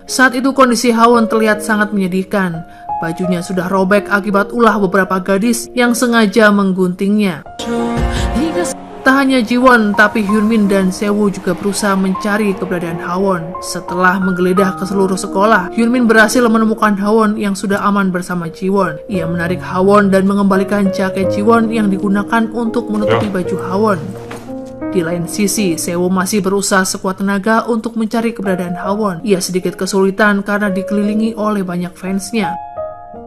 Saat itu kondisi Hwon terlihat sangat menyedihkan. Bajunya sudah robek akibat ulah beberapa gadis yang sengaja mengguntingnya. Tak hanya Jiwon, tapi Hyunmin dan Seo juga berusaha mencari keberadaan Hwon. Setelah menggeledah ke seluruh sekolah, Hyunmin berhasil menemukan Hwon yang sudah aman bersama Jiwon. Ia menarik Hwon dan mengembalikan jaket Jiwon yang digunakan untuk menutupi baju Hwon. Di lain sisi, Seo masih berusaha sekuat tenaga untuk mencari keberadaan Hwon. Ia sedikit kesulitan karena dikelilingi oleh banyak fansnya.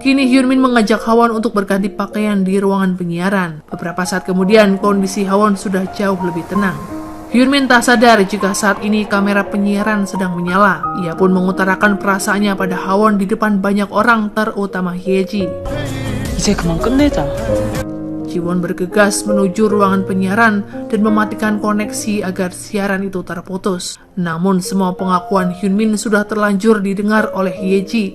Kini Hyunmin mengajak Hwon untuk berganti pakaian di ruangan penyiaran. Beberapa saat kemudian, kondisi Hwon sudah jauh lebih tenang. Hyunmin tak sadar jika saat ini kamera penyiaran sedang menyala. Ia pun mengutarakan perasaannya pada Hawon di depan banyak orang, terutama Hyeji. 이제 그만 끝내자. Jiwon bergegas menuju ruangan penyiaran dan mematikan koneksi agar siaran itu terputus. Namun semua pengakuan Hyunmin sudah terlanjur didengar oleh Hyeji.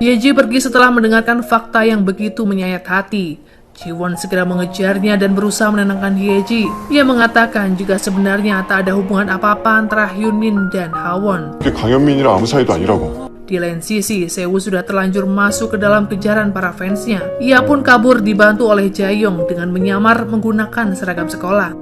Hyeji pergi setelah mendengarkan fakta yang begitu menyayat hati. Jiwon segera mengejarnya dan berusaha menenangkan Hyeji. Ia mengatakan jika sebenarnya tak ada hubungan apa-apa antara Hyunmin dan Hawon. 그게 강현민이랑 아무 사이도 아니라고. Di lain sisi, Sewu sudah terlanjur masuk ke dalam kejaran para fansnya. Ia pun kabur dibantu oleh Jaeyoung dengan menyamar menggunakan seragam sekolah.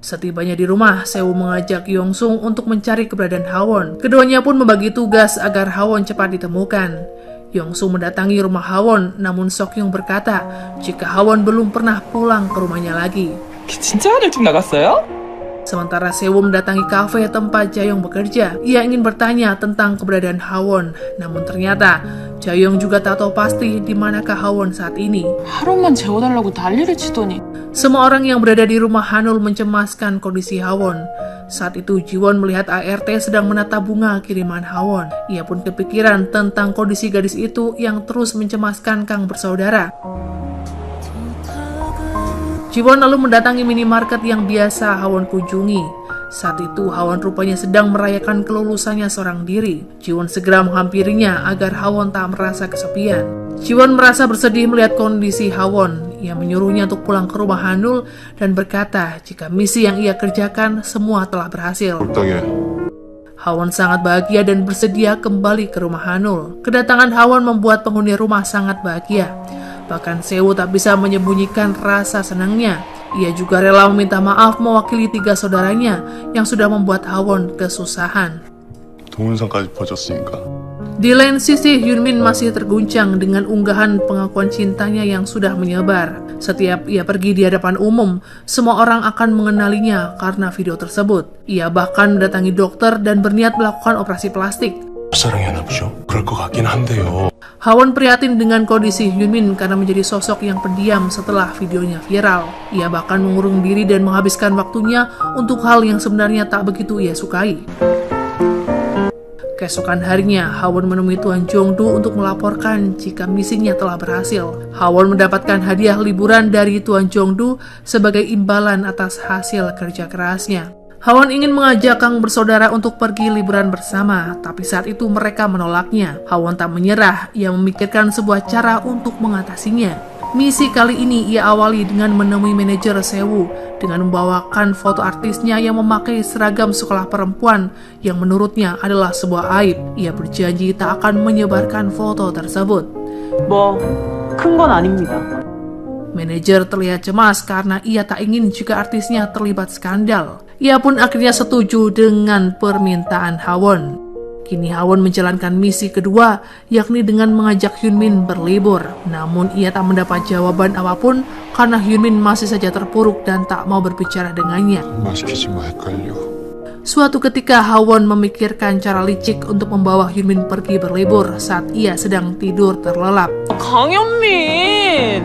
Setibanya di rumah, Sewu mengajak Yongsung untuk mencari keberadaan Hawon. Keduanya pun membagi tugas agar Hawon cepat ditemukan. Yongsung mendatangi rumah Hawon, namun Seokhyung berkata jika Hawon belum pernah pulang ke rumahnya lagi. 진짜 일찍 나갔어요? Sementara Sewu mendatangi kafe tempat Jaeyoung bekerja. Ia ingin bertanya tentang keberadaan Hawon, namun ternyata Jaeyoung juga tak tahu pasti di manakah Hawon saat ini. 하루만 재워달라고 난리를 치더니 Semua orang yang berada di rumah Hanul mencemaskan kondisi Hawon. Saat itu Jiwon melihat ART sedang menata bunga kiriman Hawon. Ia pun kepikiran tentang kondisi gadis itu yang terus mencemaskan Kang bersaudara. Jiwon lalu mendatangi minimarket yang biasa Hawon kunjungi. Saat itu Hawon rupanya sedang merayakan kelulusannya seorang diri. Jiwon segera menghampirinya agar Hawon tak merasa kesepian. Jiwon merasa bersedih melihat kondisi Hawon. Ia menyuruhnya untuk pulang ke rumah Hanul dan berkata jika misi yang ia kerjakan semua telah berhasil. 적당해. Hawon sangat bahagia dan bersedia kembali ke rumah Hanul. Kedatangan Hawon membuat penghuni rumah sangat bahagia. Bahkan Sewu tak bisa menyembunyikan rasa senangnya. Ia juga rela meminta maaf mewakili 3 saudaranya yang sudah membuat Hawon kesusahan. 동영상까지 퍼졌으니까. Di lain sisi, Hyunmin masih terguncang dengan unggahan pengakuan cintanya yang sudah menyebar. Setiap ia pergi di hadapan umum, semua orang akan mengenalinya karena video tersebut. Ia bahkan mendatangi dokter dan berniat melakukan operasi plastik. 사랑했나 보죠? 그럴 것 같긴 한데요. Hawon prihatin dengan kondisi Hyunmin karena menjadi sosok yang pendiam setelah videonya viral. Ia bahkan mengurung diri dan menghabiskan waktunya untuk hal yang sebenarnya tak begitu ia sukai. Keesokan harinya, Hawon menemui Tuan Jongdu untuk melaporkan jika misinya telah berhasil. Hawon mendapatkan hadiah liburan dari Tuan Jongdu sebagai imbalan atas hasil kerja kerasnya. Hawon ingin mengajak Kang bersaudara untuk pergi liburan bersama, tapi saat itu mereka menolaknya. Hawon tak menyerah, ia memikirkan sebuah cara untuk mengatasinya. Misi kali ini ia awali dengan menemui manajer Sewu dengan membawakan foto artisnya yang memakai seragam sekolah perempuan yang menurutnya adalah sebuah aib. Ia berjanji tak akan menyebarkan foto tersebut. 뭐, 큰 건 아닙니다. Manajer terlihat cemas karena ia tak ingin jika artisnya terlibat skandal. Ia pun akhirnya setuju dengan permintaan Hawon. Kini Hawon menjalankan misi kedua, yakni dengan mengajak Hyunmin berlibur. Namun ia tak mendapat jawaban apapun karena Hyunmin masih saja terpuruk dan tak mau berbicara dengannya. 말 시키지 마, 헷갈려. Suatu ketika Hawon memikirkan cara licik untuk membawa Hyunmin pergi berlibur saat ia sedang tidur terlelap. 강현민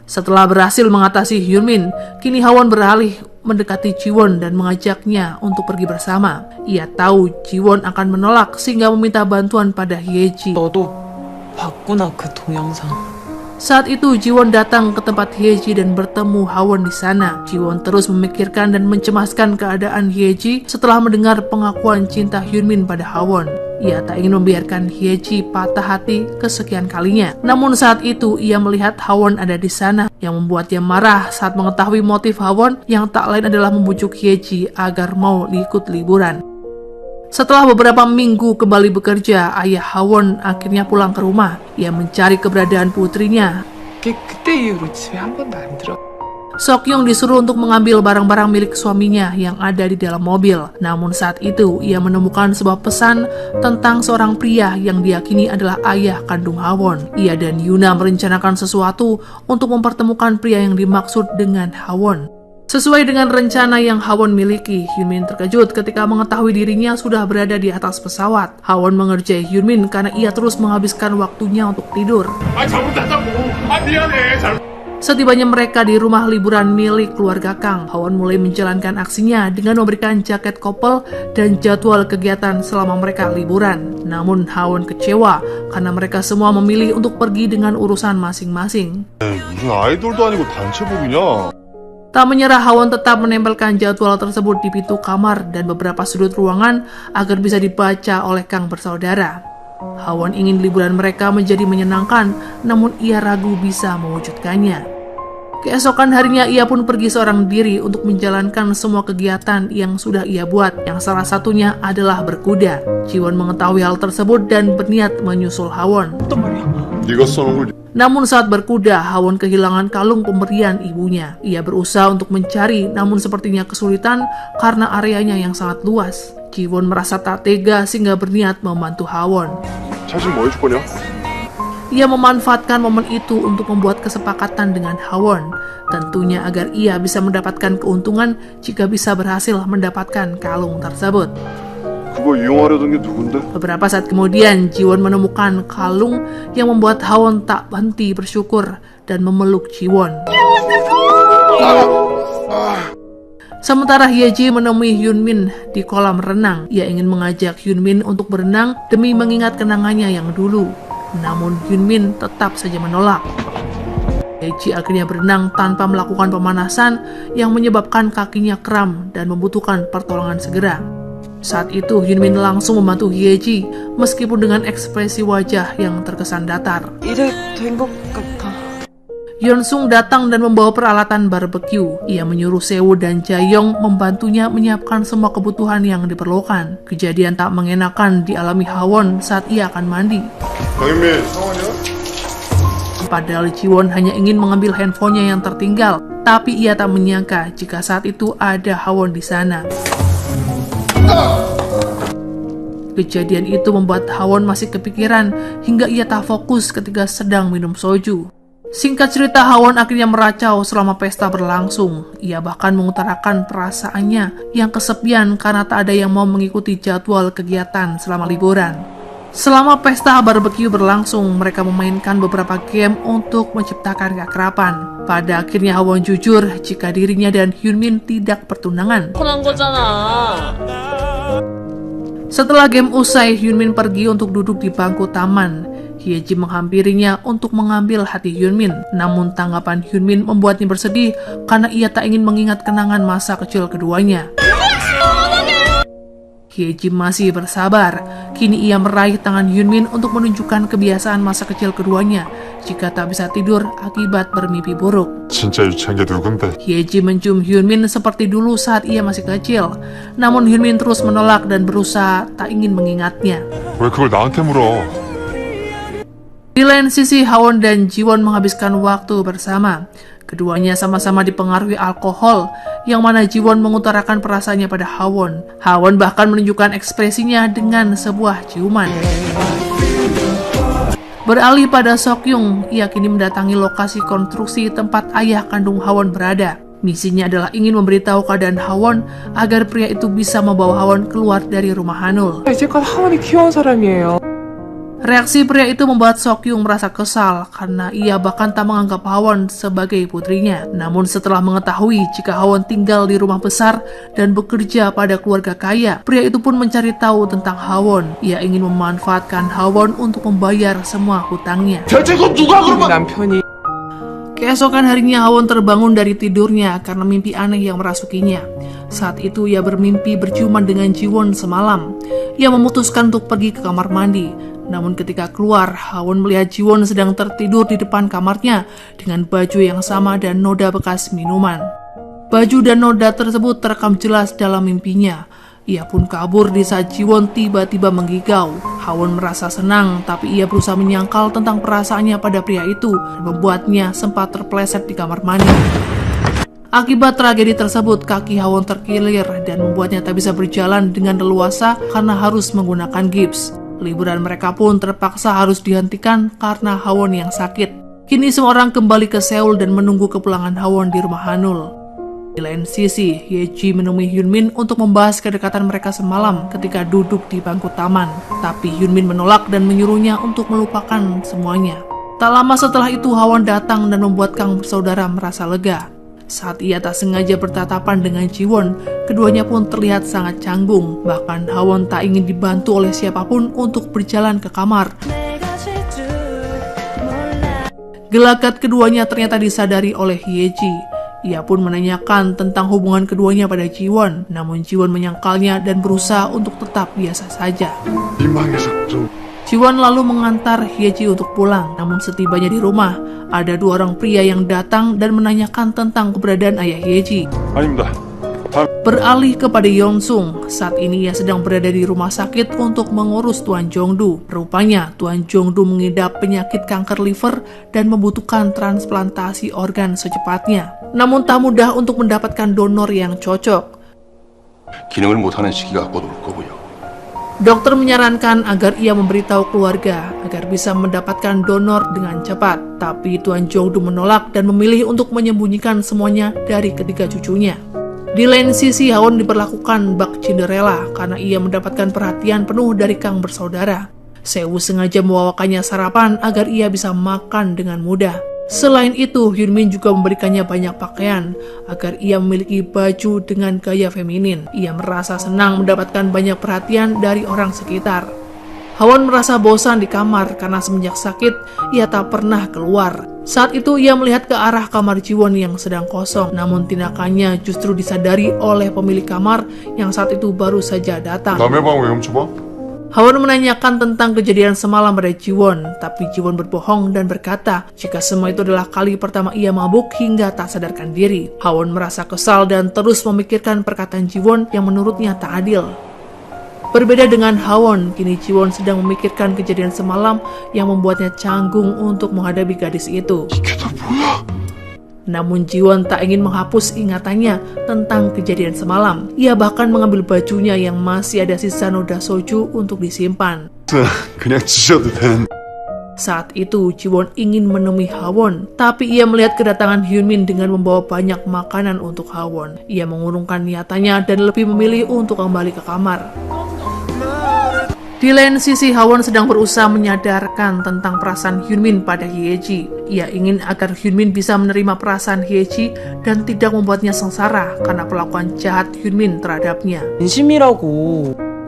Setelah berhasil mengatasi Hyunmin, kini Hawon beralih mendekati Jiwon dan mengajaknya untuk pergi bersama. Ia tahu Jiwon akan menolak sehingga meminta bantuan pada Hyeji. 너도 봤구나 그 동영상. Saat itu Jiwon datang ke tempat Hyeji dan bertemu Hawon di sana. Jiwon terus memikirkan dan mencemaskan keadaan Hyeji setelah mendengar pengakuan cinta Hyunmin pada Hawon. Ia tak ingin membiarkan Hyeji patah hati kesekian kalinya. Namun saat itu ia melihat Hawon ada di sana yang membuatnya marah saat mengetahui motif Hawon yang tak lain adalah membujuk Hyeji agar mau ikut liburan. Setelah beberapa minggu kembali bekerja, ayah Hawon akhirnya pulang ke rumah. Ia mencari keberadaan putrinya. 그때 이후로 집에 한 번도 안 들어. Seokhyung disuruh untuk mengambil barang-barang milik suaminya yang ada di dalam mobil. Namun saat itu ia menemukan sebuah pesan tentang seorang pria yang diyakini adalah ayah kandung Hawon. Ia dan Yuna merencanakan sesuatu untuk mempertemukan pria yang dimaksud dengan Hawon. Sesuai dengan rencana yang Hawon miliki, Hyunmin terkejut ketika mengetahui dirinya sudah berada di atas pesawat. Hawon mengerjai Hyunmin karena ia terus menghabiskan waktunya untuk tidur. Setibanya mereka di rumah liburan milik keluarga Kang, Hawon mulai menjalankan aksinya dengan memberikan jaket couple dan jadwal kegiatan selama mereka liburan. Namun Hawon kecewa karena mereka semua memilih untuk pergi dengan urusan masing-masing. 무슨 아이돌도 아니고 단체복이냐? Tak menyerah, Hawon tetap menempelkan jadwal tersebut di pintu kamar dan beberapa sudut ruangan agar bisa dibaca oleh Kang bersaudara. Hawon ingin liburan mereka menjadi menyenangkan, namun ia ragu bisa mewujudkannya. Keesokan harinya ia pun pergi seorang diri untuk menjalankan semua kegiatan yang sudah ia buat, yang salah satunya adalah berkuda. Jiwon mengetahui hal tersebut dan berniat menyusul Hawon. 네가 써놓은 걸 Namun saat berkuda, Hawon kehilangan kalung pemberian ibunya. Ia berusaha untuk mencari, namun sepertinya kesulitan karena areanya yang sangat luas. Jiwon merasa tak tega sehingga berniat membantu Hawon. 자식 뭐 해줄 거냐? Ia memanfaatkan momen itu untuk membuat kesepakatan dengan Hawon, tentunya agar ia bisa mendapatkan keuntungan jika bisa berhasil mendapatkan kalung tersebut. 그거 이용하려던 게 누군데? Beberapa saat kemudian, Jiwon menemukan kalung yang membuat Hawon tak berhenti bersyukur dan memeluk Jiwon. Sementara Hyeji menemui Hyunmin di kolam renang. Ia ingin mengajak Hyunmin untuk berenang demi mengingat kenangannya yang dulu. Namun Hyunmin tetap saja menolak. Hyeji akhirnya berenang tanpa melakukan pemanasan yang menyebabkan kakinya kram dan membutuhkan pertolongan segera. Saat itu Hyunmin langsung membantu Hyeji meskipun dengan ekspresi wajah yang terkesan datar. 이래 된 것 같아. Yeonsung datang dan membawa peralatan barbeque. Ia menyuruh Seo dan Jaeyoung membantunya menyiapkan semua kebutuhan yang diperlukan. Kejadian tak mengenakan dialami Hawon saat ia akan mandi. 강현민, 상원이야? Padahal Jiwon hanya ingin mengambil handphonenya yang tertinggal, tapi ia tak menyangka jika saat itu ada Hawon di sana. Kejadian itu membuat Hawon masih kepikiran hingga ia tak fokus ketika sedang minum soju. Singkat cerita, Hawon akhirnya meracau selama pesta berlangsung. Ia bahkan mengutarakan perasaannya yang kesepian karena tak ada yang mau mengikuti jadwal kegiatan selama liburan. Selama pesta barbeque berlangsung, mereka memainkan beberapa game untuk menciptakan keakraban. Pada akhirnya Hawon jujur jika dirinya dan Hyunmin tidak bertunangan. Setelah game usai, Hyunmin pergi untuk duduk di bangku taman. Hyeji menghampirinya untuk mengambil hati Hyunmin. Namun tanggapan Hyunmin membuatnya bersedih karena ia tak ingin mengingat kenangan masa kecil keduanya. Hyeji masih bersabar. Kini ia meraih tangan Hyunmin untuk menunjukkan kebiasaan masa kecil keduanya jika tak bisa tidur akibat bermimpi buruk. 진짜 유치한 게 누군데? Hyeji mencium Hyunmin seperti dulu saat ia masih kecil. Namun Hyunmin terus menolak dan berusaha tak ingin mengingatnya. 왜 그걸 나한테 물어? Di lain sisi, Hawon dan Jiwon menghabiskan waktu bersama. Keduanya sama-sama dipengaruhi alkohol, yang mana Jiwon mengutarakan perasaannya pada Hawon. Hawon bahkan menunjukkan ekspresinya dengan sebuah ciuman. Beralih pada Seokjung, ia kini mendatangi lokasi konstruksi tempat ayah kandung Hawon berada. Misinya adalah ingin memberitahu keadaan Hawon agar pria itu bisa membawa Hawon keluar dari rumah Hanul. 이제껏 하원이 귀여운 사람이에요. Reaksi pria itu membuat Seokjung merasa kesal karena ia bahkan tak menganggap Hawon sebagai putrinya. Namun setelah mengetahui jika Hawon tinggal di rumah besar dan bekerja pada keluarga kaya, pria itu pun mencari tahu tentang Hawon. Ia ingin memanfaatkan Hawon untuk membayar semua hutangnya. 남편이 Keesokan harinya Hawon terbangun dari tidurnya karena mimpi aneh yang merasukinya. Saat itu ia bermimpi berciuman dengan Jiwon semalam. Ia memutuskan untuk pergi ke kamar mandi. Namun ketika keluar, Hawon melihat Jiwon sedang tertidur di depan kamarnya dengan baju yang sama dan noda bekas minuman. Baju dan noda tersebut terekam jelas dalam mimpinya. Ia pun kabur di saat Jiwon tiba-tiba menggigau. Hawon merasa senang, tapi ia berusaha menyangkal tentang perasaannya pada pria itu dan membuatnya sempat terpleset di kamar mandi. Akibat tragedi tersebut, kaki Hawon terkilir dan membuatnya tak bisa berjalan dengan leluasa karena harus menggunakan gips. Liburan mereka pun terpaksa harus dihentikan karena Hawon yang sakit. Kini semua orang kembali ke Seoul dan menunggu kepulangan Hawon di rumah Hanul. Di lain sisi, Hyeji menemui Hyunmin untuk membahas kedekatan mereka semalam ketika duduk di bangku taman. Tapi Hyunmin menolak dan menyuruhnya untuk melupakan semuanya. Tak lama setelah itu Hawon datang dan membuat Kang bersaudara merasa lega. Saat ia tak sengaja bertatapan dengan Jiwon, keduanya pun terlihat sangat canggung. Bahkan Hawon tak ingin dibantu oleh siapapun untuk berjalan ke kamar. Gelagat keduanya ternyata disadari oleh Hyeji. Ia pun menanyakan tentang hubungan keduanya pada Jiwon, namun Jiwon menyangkalnya dan berusaha untuk tetap biasa saja. Jiwon lalu mengantar Hyeji untuk pulang, namun setibanya di rumah, ada dua orang pria yang datang dan menanyakan tentang keberadaan ayah Hyeji. 아닙니다. Beralih kepada Yeonsung, saat ini ia sedang berada di rumah sakit untuk mengurus Tuan Jongdu. Rupanya, Tuan Jongdu mengidap penyakit kanker liver dan membutuhkan transplantasi organ secepatnya. Namun tak mudah untuk mendapatkan donor yang cocok. 기능을 못하는 시기가 곧 올 거고요. Dokter menyarankan agar ia memberitahu keluarga agar bisa mendapatkan donor dengan cepat. Tapi Tuan Jongdu menolak dan memilih untuk menyembunyikan semuanya dari ketiga cucunya. Di lain sisi, Hawon diperlakukan bak Cinderella karena ia mendapatkan perhatian penuh dari Kang bersaudara. Seo sengaja membawakannya sarapan agar ia bisa makan dengan mudah. Selain itu, Hyunmin juga memberikannya banyak pakaian agar ia memiliki baju dengan gaya feminin. Ia merasa senang mendapatkan banyak perhatian dari orang sekitar. Hawon merasa bosan di kamar karena semenjak sakit, ia tak pernah keluar. Saat itu ia melihat ke arah kamar Jiwon yang sedang kosong, namun tindakannya justru disadari oleh pemilik kamar yang saat itu baru saja datang. 남의 방 왜 훔쳐봐? Hawon menanyakan tentang kejadian semalam pada Jiwon, tapi Jiwon berbohong dan berkata jika semua itu adalah kali pertama ia mabuk hingga tak sadarkan diri. Hawon merasa kesal dan terus memikirkan perkataan Jiwon yang menurutnya tak adil. Berbeda dengan Hawon, kini Jiwon sedang memikirkan kejadian semalam yang membuatnya canggung untuk menghadapi gadis itu. Namun Jiwon tak ingin menghapus ingatannya tentang kejadian semalam. Ia bahkan mengambil bajunya yang masih ada sisa noda soju untuk disimpan. 그냥 지셔도 되는. Saat itu Jiwon ingin menemui Hawon, tapi ia melihat kedatangan Hyunmin dengan membawa banyak makanan untuk Hawon. Ia mengurungkan niatannya dan lebih memilih untuk kembali ke kamar. Di lain sisi, Hawon sedang berusaha menyadarkan tentang perasaan Hyunmin pada Hyeji. Ia ingin agar Hyunmin bisa menerima perasaan Hyeji dan tidak membuatnya sengsara karena perlakuan jahat Hyunmin terhadapnya. 진심이라고.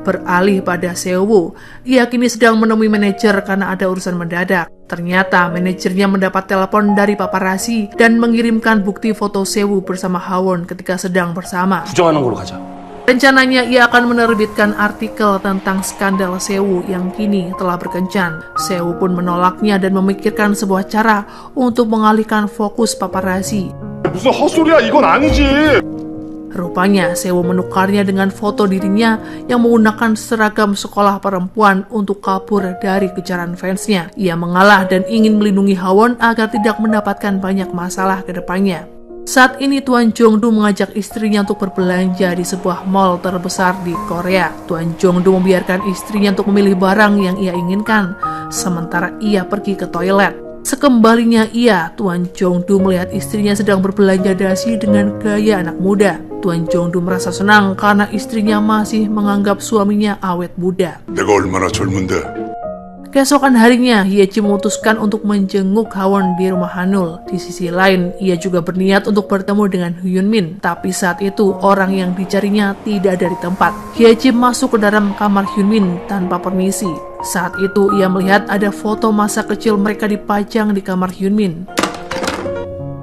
Beralih pada Seo, ia kini sedang menemui manajer karena ada urusan mendadak. Ternyata manajernya mendapat telepon dari paparazzi dan mengirimkan bukti foto Seo bersama Hawon ketika sedang bersama. 부정하는 걸로 가자. Rencananya ia akan menerbitkan artikel tentang skandal Seo yang kini telah berkencan. Seo pun menolaknya dan memikirkan sebuah cara untuk mengalihkan fokus paparazzi. 무슨 헛소리야, 이건 아니지. Rupanya Seo menukarnya dengan foto dirinya yang menggunakan seragam sekolah perempuan untuk kabur dari kejaran fansnya. Ia mengalah dan ingin melindungi Hawon agar tidak mendapatkan banyak masalah ke depannya. Saat ini Tuan Jongdu mengajak istrinya untuk berbelanja di sebuah mall terbesar di Korea. Tuan Jongdu membiarkan istrinya untuk memilih barang yang ia inginkan, sementara ia pergi ke toilet. Sekembalinya Tuan Jongdu melihat istrinya sedang berbelanja dasi dengan gaya anak muda. Tuan Jongdu merasa senang karena istrinya masih menganggap suaminya awet muda. 내가 얼마나 젊은데. Keesokan harinya, Hyeji memutuskan untuk menjenguk Hawon di rumah Hanul. Di sisi lain, ia juga berniat untuk bertemu dengan Hyunmin. Tapi saat itu, orang yang dicarinya tidak ada di tempat. Hyeji masuk ke dalam kamar Hyunmin tanpa permisi. Saat itu, ia melihat ada foto masa kecil mereka dipajang di kamar Hyunmin.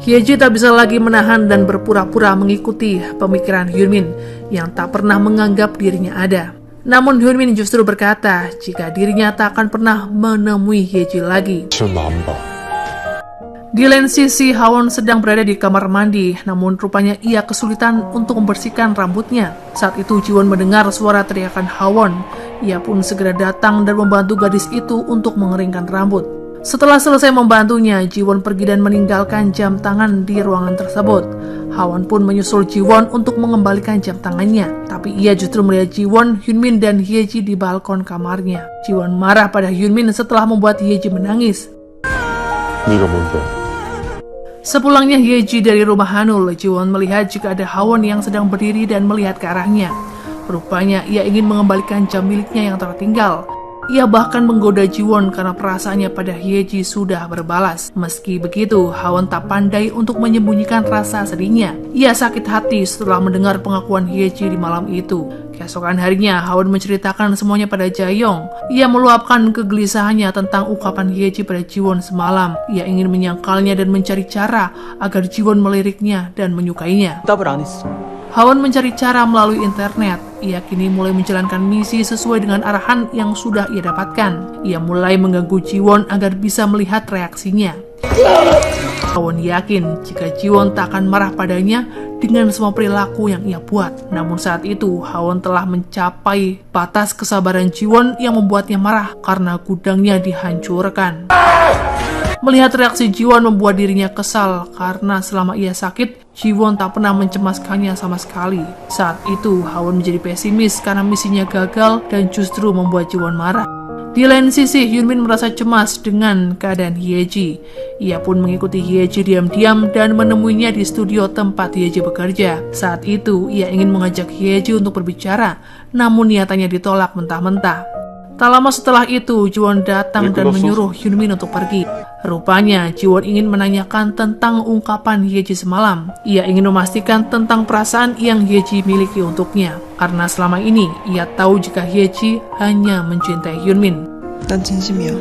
Hyeji tak bisa lagi menahan dan berpura-pura mengikuti pemikiran Hyunmin yang tak pernah menganggap dirinya ada. Namun Hyunmin justru berkata jika dirinya tak akan pernah menemui Hyeji lagi. Di lain sisi, Hawon sedang berada di kamar mandi, namun rupanya ia kesulitan untuk membersihkan rambutnya. Saat itu Jiwon mendengar suara teriakan Hawon. Ia pun segera datang dan membantu gadis itu untuk mengeringkan rambut. Setelah selesai membantunya, Jiwon pergi dan meninggalkan jam tangan di ruangan tersebut. Hawon pun menyusul Jiwon untuk mengembalikan jam tangannya. Tapi ia justru melihat Jiwon, Hyunmin, dan Hyeji di balkon kamarnya. Jiwon marah pada Hyunmin setelah membuat Hyeji menangis. 네가 뭔데? Sepulangnya Hyeji dari rumah Hanul, Jiwon melihat jika ada Hawon yang sedang berdiri dan melihat ke arahnya. Rupanya ia ingin mengembalikan jam miliknya yang tertinggal. Ia bahkan menggoda Jiwon karena perasaannya pada Hyeji sudah berbalas. Meski begitu, Hwon tak pandai untuk menyembunyikan rasa sedihnya. Ia sakit hati setelah mendengar pengakuan Hyeji di malam itu. Keesokan harinya, Hwon menceritakan semuanya pada Jaeyong. Ia meluapkan kegelisahannya tentang ungkapan Hyeji pada Jiwon semalam. Ia ingin menyangkalnya dan mencari cara agar Jiwon meliriknya dan menyukainya. 대답을 안 했어. Hwon mencari cara melalui internet. Ia kini mulai menjalankan misi sesuai dengan arahan yang sudah ia dapatkan. Ia mulai mengganggu Jiwon agar bisa melihat reaksinya. Hwon yakin jika Jiwon tak akan marah padanya dengan semua perilaku yang ia buat. Namun saat itu, Hwon telah mencapai batas kesabaran Jiwon yang membuatnya marah karena gudangnya dihancurkan. Melihat reaksi Jiwon membuat dirinya kesal karena selama ia sakit, Jiwon tak pernah mencemaskannya sama sekali. Saat itu, Hwon menjadi pesimis karena misinya gagal dan justru membuat Jiwon marah. Di lain sisi, Hyunmin merasa cemas dengan keadaan Hyeji. Ia pun mengikuti Hyeji diam-diam dan menemuinya di studio tempat Hyeji bekerja. Saat itu, ia ingin mengajak Hyeji untuk berbicara, namun niatannya ditolak mentah-mentah. Tak lama setelah itu, Jiwon datang dan menyuruh Hyunmin untuk pergi. Rupanya, Jiwon ingin menanyakan tentang ungkapan Hyeji semalam. Ia ingin memastikan tentang perasaan yang Hyeji miliki untuknya. Karena selama ini, ia tahu jika Hyeji hanya mencintai Hyunmin. 난 진심이야.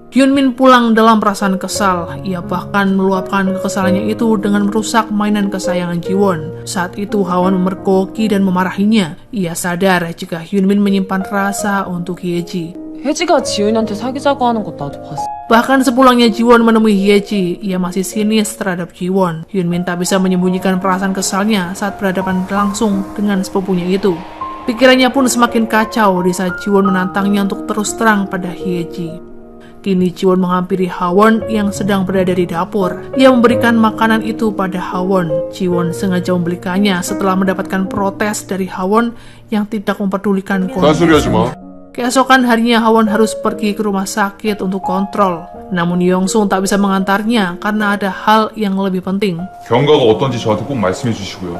Hyunmin pulang dalam perasaan kesal. Ia bahkan meluapkan kekesalannya itu dengan merusak mainan kesayangan Jiwon. Saat itu Hwon memergoki dan memarahinya. Ia sadar jika Hyunmin menyimpan rasa untuk Hyeji. 혜지가 지훈이한테 사귀자고 하는 거 나도 봤어. Bahkan sepulangnya Jiwon menemui Hyeji, ia masih sinis terhadap Jiwon. Hyunmin tak bisa menyembunyikan perasaan kesalnya saat berhadapan langsung dengan sepupunya itu. Pikirannya pun semakin kacau di saat Jiwon menantangnya untuk terus terang pada Hyeji. Kini Jiwon menghampiri Hwon yang sedang berada di dapur. Ia memberikan makanan itu pada Hwon. Jiwon sengaja membelikannya setelah mendapatkan protes dari Hwon yang tidak mempedulikan 딴소리 하지 kondisi. 마. Keesokan harinya Hwon harus pergi ke rumah sakit untuk kontrol. Namun Yongsung tak bisa mengantarnya karena ada hal yang lebih penting. 경과가 어떤지 저한테 꼭 말씀해 주시고요.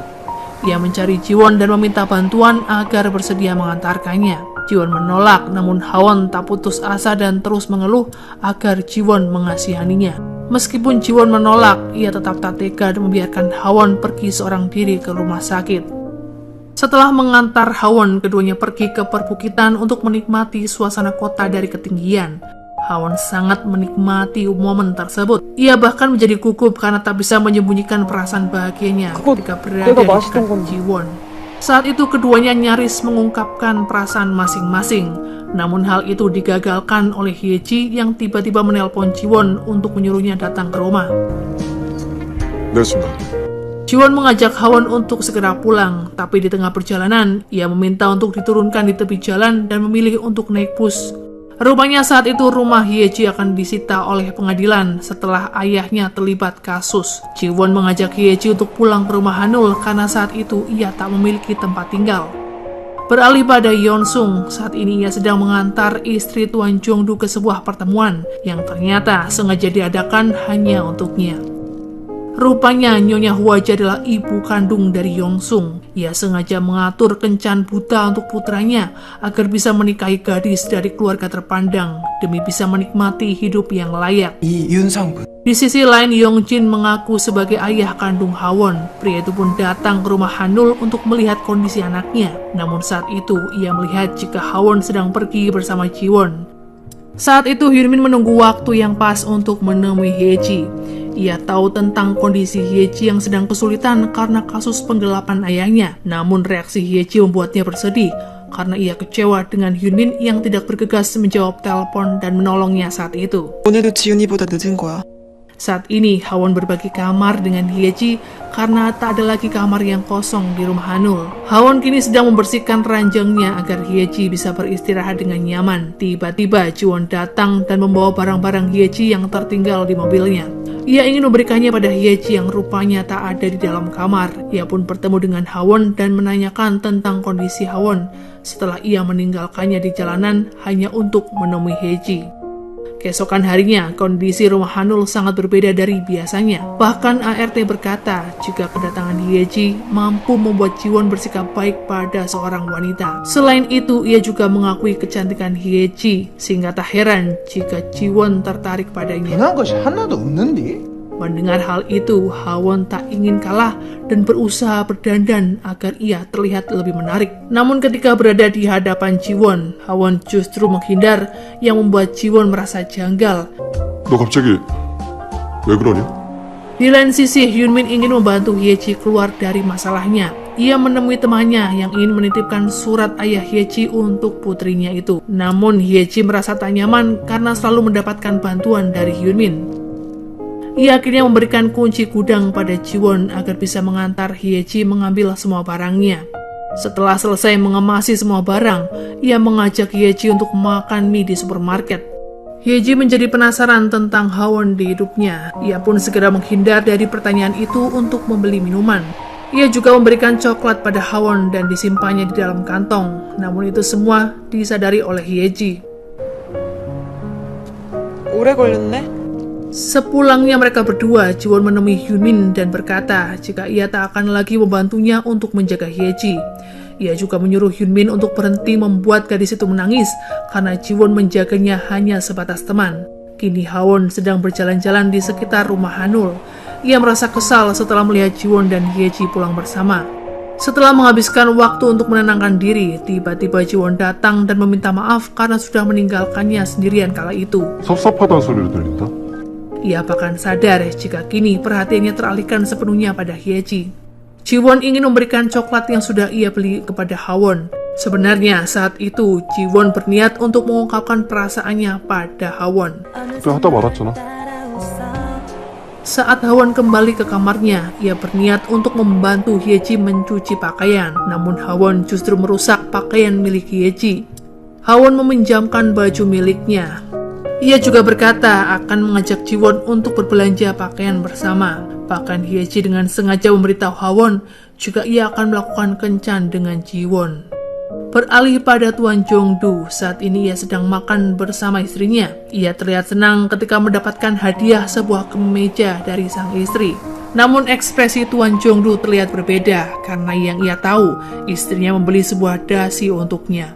Ia mencari Jiwon dan meminta bantuan agar bersedia mengantarkannya. Jiwon menolak, namun Hwon tak putus asa dan terus mengeluh agar Jiwon mengasihaninya. Meskipun Jiwon menolak, ia tetap tak tega dan membiarkan Hwon pergi seorang diri ke rumah sakit. Setelah mengantar Hwon, keduanya pergi ke perbukitan untuk menikmati suasana kota dari ketinggian. Hwon sangat menikmati momen tersebut. Ia bahkan menjadi gugup karena tak bisa menyembunyikan perasaan bahagianya ketika berada di dekat Jiwon. Saat itu keduanya nyaris mengungkapkan perasaan masing-masing. Namun hal itu digagalkan oleh Hyeji yang tiba-tiba menelpon Jiwon untuk menyuruhnya datang ke rumah. 네, 순간. Jiwon mengajak Hwon untuk segera pulang, tapi di tengah perjalanan, ia meminta untuk diturunkan di tepi jalan dan memilih untuk naik bus. Rupanya saat itu rumah Hyeji akan disita oleh pengadilan setelah ayahnya terlibat kasus. Jiwon mengajak Hyeji untuk pulang ke rumah Hanul karena saat itu ia tak memiliki tempat tinggal. Beralih pada Yeonsung, saat ini ia sedang mengantar istri Tuan Jongdu ke sebuah pertemuan yang ternyata sengaja diadakan hanya untuknya. Rupanya Nyonya Hwaja adalah ibu kandung dari Yeonsung. Ia sengaja mengatur kencan buta untuk putranya agar bisa menikahi gadis dari keluarga terpandang demi bisa menikmati hidup yang layak. 이 윤상군. Di sisi lain, Yongjin mengaku sebagai ayah kandung Hwon. Pria itu pun datang ke rumah Hanul untuk melihat kondisi anaknya. Namun saat itu, ia melihat jika Hwon sedang pergi bersama Jiwon. Saat itu, Hyunmin menunggu waktu yang pas untuk menemui Hyeji. Ia tahu tentang kondisi Hyeji yang sedang kesulitan karena kasus penggelapan ayahnya. Namun reaksi Hyeji membuatnya bersedih karena ia kecewa dengan Hyunmin yang tidak bergegas menjawab telepon dan menolongnya saat itu. 오늘도 지훈이보다 늦은 거야. Saat ini, Hwon berbagi kamar dengan Hyeji karena tak ada lagi kamar yang kosong di rumah Hanul. Hwon kini sedang membersihkan ranjangnya agar Hyeji bisa beristirahat dengan nyaman. Tiba-tiba, Jiwon datang dan membawa barang-barang Hyeji yang tertinggal di mobilnya. Ia ingin memberikannya pada Hyeji yang rupanya tak ada di dalam kamar. Ia pun bertemu dengan Hwon dan menanyakan tentang kondisi Hwon setelah ia meninggalkannya di jalanan hanya untuk menemui Hyeji. Keesokan harinya, kondisi rumah Hanul sangat berbeda dari biasanya. Bahkan ART berkata jika kedatangan Hyeji mampu membuat Jiwon bersikap baik pada seorang wanita. Selain itu, ia juga mengakui kecantikan Hyeji, sehingga tak heran jika Jiwon tertarik padanya. 변한 것이 하나도 없는데? Mendengar hal itu, Hawon tak ingin kalah dan berusaha berdandan agar ia terlihat lebih menarik. Namun ketika berada di hadapan Jiwon, Hawon justru menghindar yang membuat Jiwon merasa janggal. 너 갑자기 왜 그러냐? Di lain sisi, Hyunmin ingin membantu Hyeji keluar dari masalahnya. Ia menemui temannya yang ingin menitipkan surat ayah Hyeji untuk putrinya itu. Namun Hyeji merasa tak nyaman karena selalu mendapatkan bantuan dari Hyunmin. Ia akhirnya memberikan kunci gudang pada Jiwon agar bisa mengantar Hyeji mengambil semua barangnya. Setelah selesai mengemasi semua barang, ia mengajak Hyeji untuk makan mie di supermarket. Hyeji menjadi penasaran tentang Hawon di hidupnya. Ia pun segera menghindar dari pertanyaan itu untuk membeli minuman. Ia juga memberikan coklat pada Hawon dan disimpannya di dalam kantong. Namun itu semua disadari oleh Hyeji. 오래 걸렸네? Sepulangnya mereka berdua, Jiwon menemui Hyunmin dan berkata jika ia tak akan lagi membantunya untuk menjaga Hyeji. Ia juga menyuruh Hyunmin untuk berhenti membuat gadis itu menangis karena Jiwon menjaganya hanya sebatas teman. Kini Hawon sedang berjalan-jalan di sekitar rumah Hanul. Ia merasa kesal setelah melihat Jiwon dan Hyeji pulang bersama. Setelah menghabiskan waktu untuk menenangkan diri, tiba-tiba Jiwon datang dan meminta maaf karena sudah meninggalkannya sendirian kala itu. 섭섭하다는 소리로 들린다. Ia bahkan sadar jika kini perhatiannya teralihkan sepenuhnya pada Hyeji. Jiwon ingin memberikan coklat yang sudah ia beli kepada Hawon. Sebenarnya saat itu Jiwon berniat untuk mengungkapkan perasaannya pada Hawon. 그때 하다 말았잖아. Saat Hawon kembali ke kamarnya, ia berniat untuk membantu Hyeji mencuci pakaian. Namun Hawon justru merusak pakaian milik Hyeji. Hawon meminjamkan baju miliknya. Ia juga berkata akan mengajak Jiwon untuk berbelanja pakaian bersama. Bahkan Hyeji dengan sengaja memberitahu Hawon juga ia akan melakukan kencan dengan Jiwon. Beralih pada Tuan Jongdu, saat ini ia sedang makan bersama istrinya. Ia terlihat senang ketika mendapatkan hadiah sebuah kemeja dari sang istri. Namun ekspresi Tuan Jongdu terlihat berbeda karena yang ia tahu istrinya membeli sebuah dasi untuknya.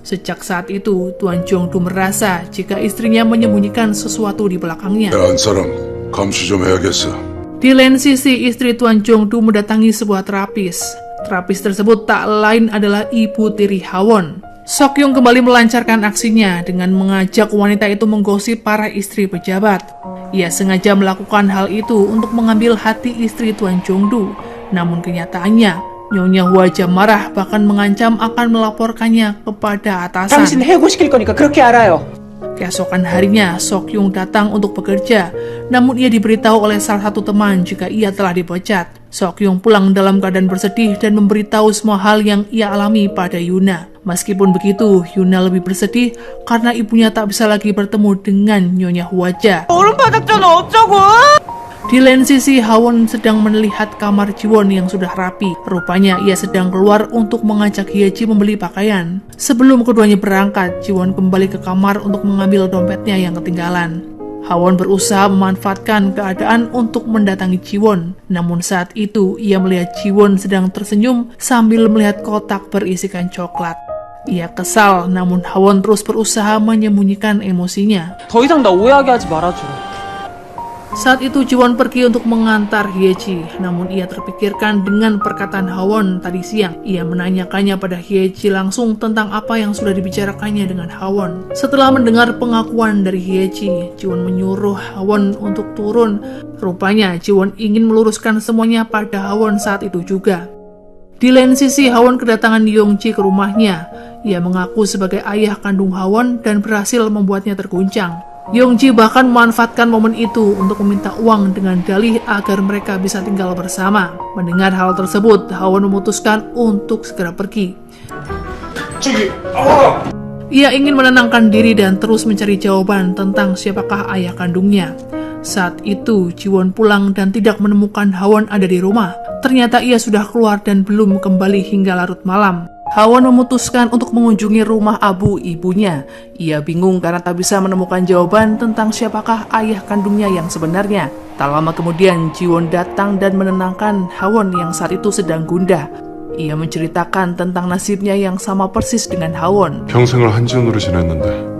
Sejak saat itu, Tuan Jongdu merasa jika istrinya menyembunyikan sesuatu di belakangnya. 안 사람 감시 좀 해야겠어. Di lain sisi, istri Tuan Jongdu mendatangi sebuah terapis. Terapis tersebut tak lain adalah ibu tiri Hawon. Sokyung kembali melancarkan aksinya dengan mengajak wanita itu menggosip para istri pejabat. Ia sengaja melakukan hal itu untuk mengambil hati istri Tuan Jongdu. Namun kenyataannya, Nyonya Hwaja marah bahkan mengancam akan melaporkannya kepada atasan. 당신 해고시킬 거니까 그렇게 알아요. Keesokan harinya, Sokyung datang untuk bekerja. Namun ia diberitahu oleh salah satu teman jika ia telah dipecat. Sokyung pulang dalam keadaan bersedih dan memberitahu semua hal yang ia alami pada Yuna. Meskipun begitu, Yuna lebih bersedih karena ibunya tak bisa lagi bertemu dengan Nyonya Hwaja. Di lain sisi, Hawon sedang melihat kamar Jiwon yang sudah rapi. Rupanya ia sedang keluar untuk mengajak Hyeji membeli pakaian. Sebelum keduanya berangkat, Jiwon kembali ke kamar untuk mengambil dompetnya yang ketinggalan. Hawon berusaha memanfaatkan keadaan untuk mendatangi Jiwon. Namun saat itu, ia melihat Jiwon sedang tersenyum sambil melihat kotak berisikan coklat. Ia kesal, namun Hawon terus berusaha menyembunyikan emosinya. 더 이상 나 오해하게 하지 말아줘. Saat itu Jiwon pergi untuk mengantar Hyeji, namun ia terpikirkan dengan perkataan Hawon tadi siang. Ia menanyakannya pada Hyeji langsung tentang apa yang sudah dibicarakannya dengan Hawon. Setelah mendengar pengakuan dari Hyeji, Jiwon menyuruh Hawon untuk turun. Rupanya Jiwon ingin meluruskan semuanya pada Hawon saat itu juga. Di lain sisi, Hawon kedatangan Yongji ke rumahnya. Ia mengaku sebagai ayah kandung Hawon dan berhasil membuatnya terguncang. Yongji bahkan memanfaatkan momen itu untuk meminta uang dengan dalih agar mereka bisa tinggal bersama. Mendengar hal tersebut, Hawon memutuskan untuk segera pergi. Ia ingin menenangkan diri dan terus mencari jawaban tentang siapakah ayah kandungnya. Saat itu, Jiwon pulang dan tidak menemukan Hawon ada di rumah. Ternyata ia sudah keluar dan belum kembali hingga larut malam. Hawon memutuskan untuk mengunjungi rumah Abu ibunya. Ia bingung karena tak bisa menemukan jawaban tentang siapakah ayah kandungnya yang sebenarnya. Tak lama kemudian Jiwon datang dan menenangkan Hawon yang saat itu sedang gundah. Ia menceritakan tentang nasibnya yang sama persis dengan Hawon. 평생을 한지훈으로 지냈는데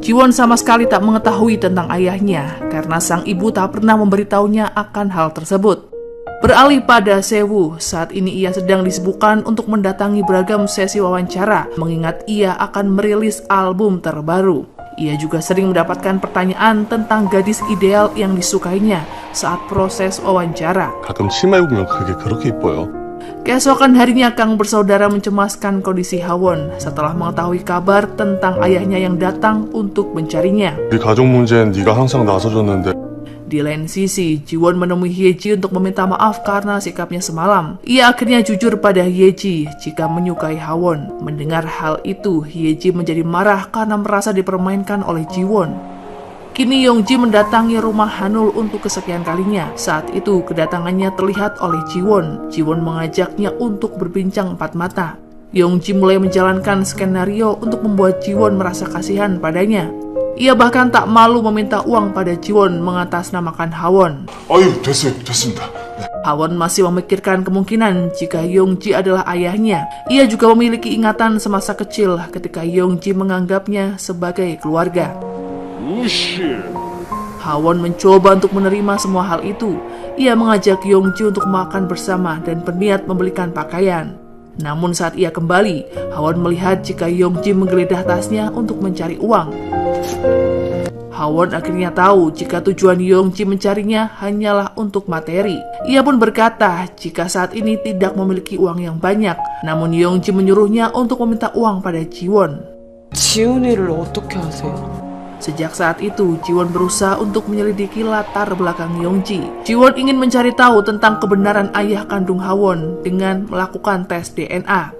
Jiwon sama sekali tak mengetahui tentang ayahnya karena sang ibu tak pernah memberitahunya akan hal tersebut. Beralih pada Sewu, saat ini ia sedang disibukkan untuk mendatangi beragam sesi wawancara, mengingat ia akan merilis album terbaru. Ia juga sering mendapatkan pertanyaan tentang gadis ideal yang disukainya saat proses wawancara. 가끔 치마 입으면 그게 그렇게 이뻐요. Keesokan harinya Kang bersaudara mencemaskan kondisi Hawon setelah mengetahui kabar tentang ayahnya yang datang untuk mencarinya. 우리 가족 문제엔 네가 항상 나서줬는데 Di lain sisi, Jiwon menemui Hyeji untuk meminta maaf karena sikapnya semalam. Ia akhirnya jujur pada Hyeji jika menyukai Hawon. Mendengar hal itu, Hyeji menjadi marah karena merasa dipermainkan oleh Jiwon. Kini Yongji mendatangi rumah Hanul untuk kesekian kalinya. Saat itu, kedatangannya terlihat oleh Jiwon. Jiwon mengajaknya untuk berbincang empat mata. Yongji mulai menjalankan skenario untuk membuat Jiwon merasa kasihan padanya. Ia bahkan tak malu meminta uang pada Jiwon mengatasnamakan Hawon. 아유, 됐습니다. Hawon masih memikirkan kemungkinan jika Yongji adalah ayahnya. Ia juga memiliki ingatan semasa kecil ketika Yongji menganggapnya sebagai keluarga. Hawon mencoba untuk menerima semua hal itu. Ia mengajak Yongji untuk makan bersama dan berniat membelikan pakaian. Namun saat ia kembali, Hawon melihat jika Yongji menggeledah tasnya untuk mencari uang. Hawon akhirnya tahu jika tujuan Yongji mencarinya hanyalah untuk materi. Ia pun berkata jika saat ini tidak memiliki uang yang banyak. Namun Yongji menyuruhnya untuk meminta uang pada Jiwon. 지훈이를 어떻게 아세요? Sejak saat itu, Jiwon berusaha untuk menyelidiki latar belakang Yongji. Jiwon ingin mencari tahu tentang kebenaran ayah kandung Hawon dengan melakukan tes DNA.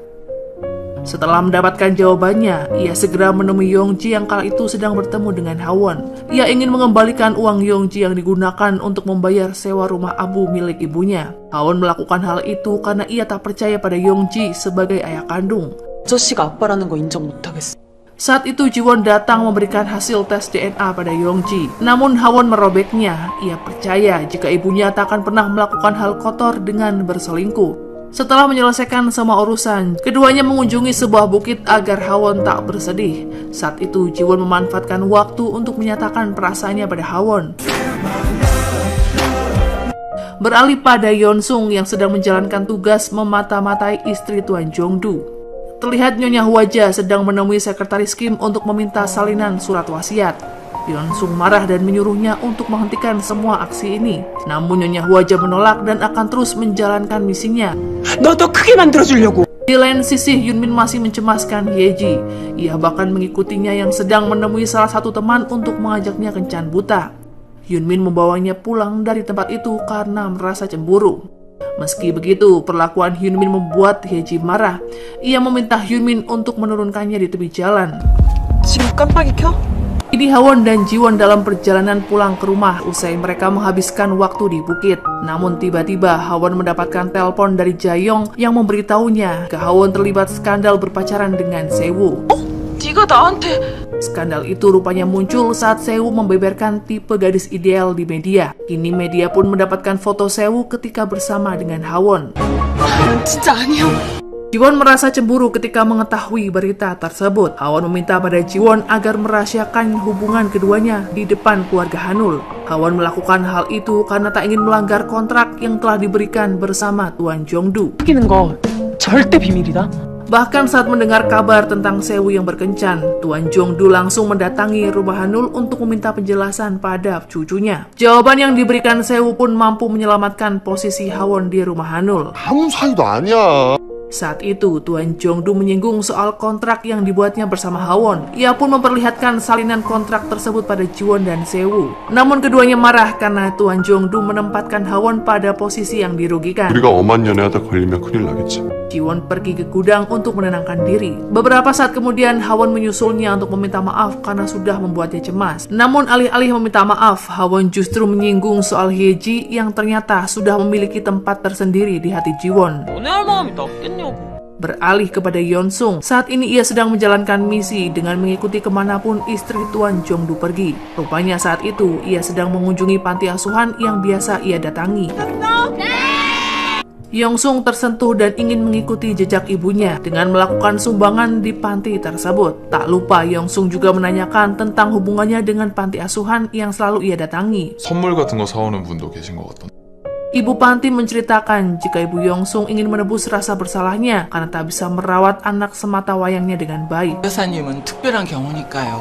Setelah mendapatkan jawabannya, ia segera menemui Yongji yang kala itu sedang bertemu dengan Hawon. Ia ingin mengembalikan uang Yongji yang digunakan untuk membayar sewa rumah Abu milik ibunya. Hawon melakukan hal itu karena ia tak percaya pada Yongji sebagai ayah kandung. 아저씨가 아빠라는 거 인정 못하겠어. Saat itu Jiwon datang memberikan hasil tes DNA pada Yongji. Namun Hawon merobeknya. Ia percaya jika ibunya tak akan pernah melakukan hal kotor dengan berselingkuh. Setelah menyelesaikan semua urusan, keduanya mengunjungi sebuah bukit agar Hawon tak bersedih. Saat itu Jiwon memanfaatkan waktu untuk menyatakan perasaannya pada Hawon. Beralih pada Yeonsung yang sedang menjalankan tugas memata-matai istri Tuan Jongdu. Terlihat Nyonya Hwaja sedang menemui sekretaris Kim untuk meminta salinan surat wasiat. Yeonsung marah dan menyuruhnya untuk menghentikan semua aksi ini. Namun Nyonya Hwaja menolak dan akan terus menjalankan misinya. 너 더 크게 만들어주려고. Di lain sisi, Yunmin masih mencemaskan Hyeji. Ia bahkan mengikutinya yang sedang menemui salah satu teman untuk mengajaknya kencan buta. Yunmin membawanya pulang dari tempat itu karena merasa cemburu. Meski begitu, perlakuan Hyunmin membuat Hyeji marah. Ia meminta Hyunmin untuk menurunkannya di tepi jalan. 지금 깜빡이 켜? Ini Hawon dan Jiwon dalam perjalanan pulang ke rumah usai mereka menghabiskan waktu di bukit. Namun tiba-tiba Hawon mendapatkan telepon dari Jaeyong yang memberitahunya ke Hawon terlibat skandal berpacaran dengan Sewu. 네가 나한테... Skandal itu rupanya muncul saat Sewu membeberkan tipe gadis ideal di media. Kini media pun mendapatkan foto Sewu ketika bersama dengan Hawon. 난 진짜 아니야. Jiwon merasa cemburu ketika mengetahui berita tersebut. Hawon meminta pada Jiwon agar merahasiakan hubungan keduanya di depan keluarga Hanul. Hawon melakukan hal itu karena tak ingin melanggar kontrak yang telah diberikan bersama Tuan Jongdu. 이기는 거 절대 비밀이다. Bahkan saat mendengar kabar tentang Sewu yang berkencan, Tuan Jongdu langsung mendatangi rumah Hanul untuk meminta penjelasan pada cucunya. Jawaban yang diberikan Sewu pun mampu menyelamatkan posisi Hawon di rumah Hanul. 아무 사이도 아니야. Saat itu, Tuan Jongdu menyinggung soal kontrak yang dibuatnya bersama Hawon. Ia pun memperlihatkan salinan kontrak tersebut pada Jiwon dan Sewu. Namun keduanya marah karena Tuan Jongdu menempatkan Hawon pada posisi yang dirugikan. 우리가 엄한 연애하다 걸리면 큰일 나겠지. Jiwon pergi ke gudang untuk menenangkan diri. Beberapa saat kemudian, Hawon menyusulnya untuk meminta maaf karena sudah membuatnya cemas. Namun alih-alih meminta maaf, Hawon justru menyinggung soal Hyeji yang ternyata sudah memiliki tempat tersendiri di hati Jiwon. Beralih kepada Yeonsung, saat ini ia sedang menjalankan misi dengan mengikuti kemanapun istri Tuan Jongdu pergi. Rupanya saat itu ia sedang mengunjungi panti asuhan yang biasa ia datangi. Yeonsung tersentuh dan ingin mengikuti jejak ibunya dengan melakukan sumbangan di panti tersebut. Tak lupa Yeonsung juga menanyakan tentang hubungannya dengan panti asuhan yang selalu ia datangi. 선물 같은 거 사오는 분도 계신 것 같던데. Ibu panti menceritakan jika ibu Yeonsung ingin menebus rasa bersalahnya karena tak bisa merawat anak semata wayangnya dengan baik. 여사님은 특별한 경우니까요.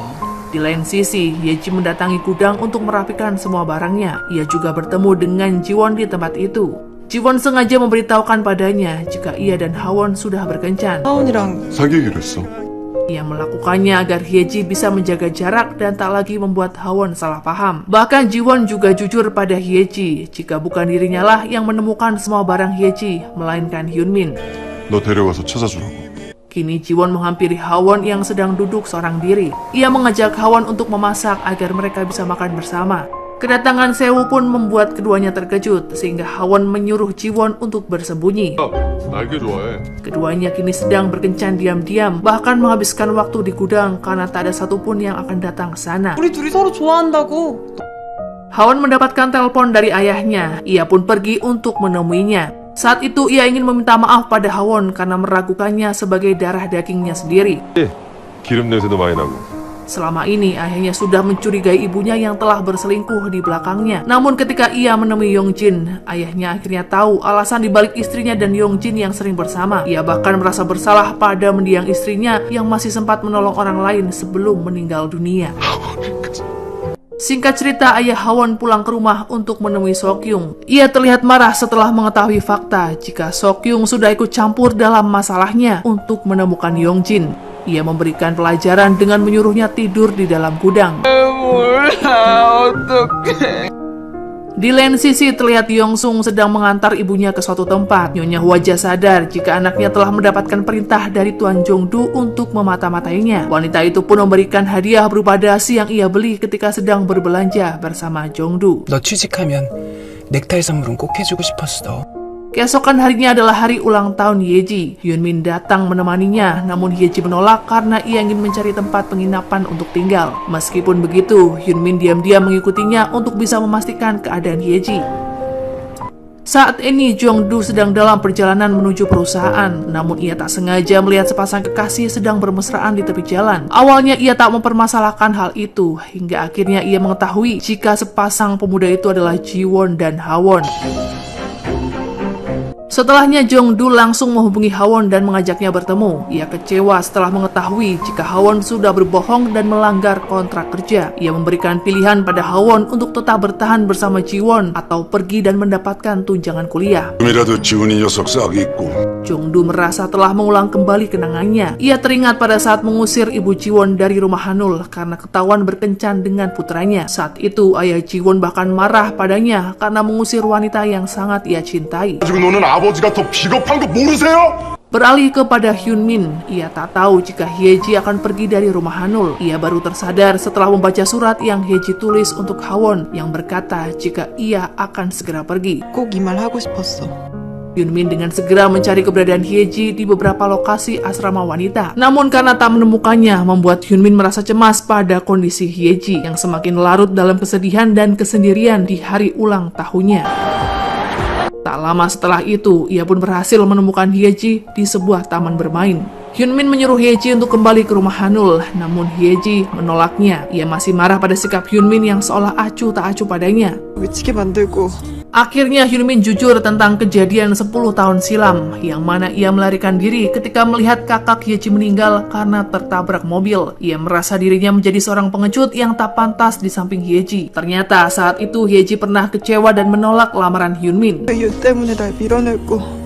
Di lain sisi, Yeji mendatangi gudang untuk merapikan semua barangnya. Ia juga bertemu dengan Jiwon di tempat itu. Jiwon sengaja memberitahukan padanya jika ia dan Hawon sudah berkencan. 하원이랑 사귀기로 했어. Ia melakukannya agar Hyeji bisa menjaga jarak dan tak lagi membuat Hawon salah paham. Bahkan Jiwon juga jujur pada Hyeji jika bukan dirinya lah yang menemukan semua barang Hyeji, melainkan Hyunmin. 너 데려와서 찾아주라고. Kini Jiwon menghampiri Hawon yang sedang duduk seorang diri. Ia mengajak Hawon untuk memasak agar mereka bisa makan bersama. Kedatangan Sewu pun membuat keduanya terkejut, sehingga Hawon menyuruh Jiwon untuk bersembunyi. 날개 좋아해. Keduanya kini sedang berkencan diam-diam, bahkan menghabiskan waktu di gudang karena tak ada satupun yang akan datang ke sana. 우리 둘이 서로 좋아한다고. Hawon mendapatkan telepon dari ayahnya. Ia pun pergi untuk menemuinya. Saat itu ia ingin meminta maaf pada Hawon karena meragukannya sebagai darah dagingnya sendiri. 기름 냄새도 많이 나고. Selama ini ayahnya sudah mencurigai ibunya yang telah berselingkuh di belakangnya. Namun ketika ia menemui Yongjin, ayahnya akhirnya tahu alasan dibalik istrinya dan Yongjin yang sering bersama. Ia bahkan merasa bersalah pada mendiang istrinya yang masih sempat menolong orang lain sebelum meninggal dunia. Singkat cerita, ayah Hawon pulang ke rumah untuk menemui Sokyung. Ia terlihat marah setelah mengetahui fakta jika Sokyung sudah ikut campur dalam masalahnya untuk menemukan Yongjin. Ia memberikan pelajaran dengan menyuruhnya tidur di dalam gudang. Di lain sisi terlihat Yeonsung sedang mengantar ibunya ke suatu tempat. Nyonya Hwaja sadar jika anaknya telah mendapatkan perintah dari Tuan Jongdu untuk memata-matainya. Wanita itu pun memberikan hadiah berupa dasi yang ia beli ketika sedang berbelanja bersama Jongdu. 너 취직하면 넥타이 선물은 꼭 해주고 싶었어. Keesokan harinya adalah hari ulang tahun Yeji. Hyunmin datang menemaninya, namun Yeji menolak karena ia ingin mencari tempat penginapan untuk tinggal. Meskipun begitu, Hyunmin diam-diam mengikutinya untuk bisa memastikan keadaan Yeji. Saat ini Jongdu sedang dalam perjalanan menuju perusahaan, namun ia tak sengaja melihat sepasang kekasih sedang bermesraan di tepi jalan. Awalnya ia tak mempermasalahkan hal itu, hingga akhirnya ia mengetahui jika sepasang pemuda itu adalah Jiwon dan Hawon. Setelahnya Jongdu langsung menghubungi Hawon dan mengajaknya bertemu. Ia kecewa setelah mengetahui jika Hawon sudah berbohong dan melanggar kontrak kerja. Ia memberikan pilihan pada Hawon untuk tetap bertahan bersama Jiwon atau pergi dan mendapatkan tunjangan kuliah. 좀이라도 지훈이 녀석 싹이 있고 Jongdu merasa telah mengulang kembali kenangannya. Ia teringat pada saat mengusir ibu Jiwon dari rumah Hanul karena ketahuan berkencan dengan putranya. Saat itu ayah Jiwon bahkan marah padanya karena mengusir wanita yang sangat ia cintai. 지금 너는 아버지가 더 비겁한 거 모르세요? Beralih kepada Hyunmin, ia tak tahu jika Hyeji akan pergi dari rumah Hanul. Ia baru tersadar setelah membaca surat yang Hyeji tulis untuk Hawon yang berkata jika ia akan segera pergi. 꼭 이 말 하고 싶었어. Hyunmin dengan segera mencari keberadaan Hyeji di beberapa lokasi asrama wanita. Namun karena tak menemukannya, membuat Hyunmin merasa cemas pada kondisi Hyeji yang semakin larut dalam kesedihan dan kesendirian di hari ulang tahunnya. Tak lama setelah itu, ia pun berhasil menemukan Hyeji di sebuah taman bermain. Hyunmin menyuruh Hyeji untuk kembali ke rumah Hanul, namun Hyeji menolaknya. Ia masih marah pada sikap Hyunmin yang seolah acuh tak acuh padanya. 미치게 만들고 Akhirnya Hyunmin jujur tentang kejadian 10 tahun silam, yang mana ia melarikan diri ketika melihat kakak Hyeji meninggal karena tertabrak mobil. Ia merasa dirinya menjadi seorang pengecut yang tak pantas di samping Hyeji. Ternyata saat itu Hyeji pernah kecewa dan menolak lamaran Hyunmin. 이 때문에 날 밀어내고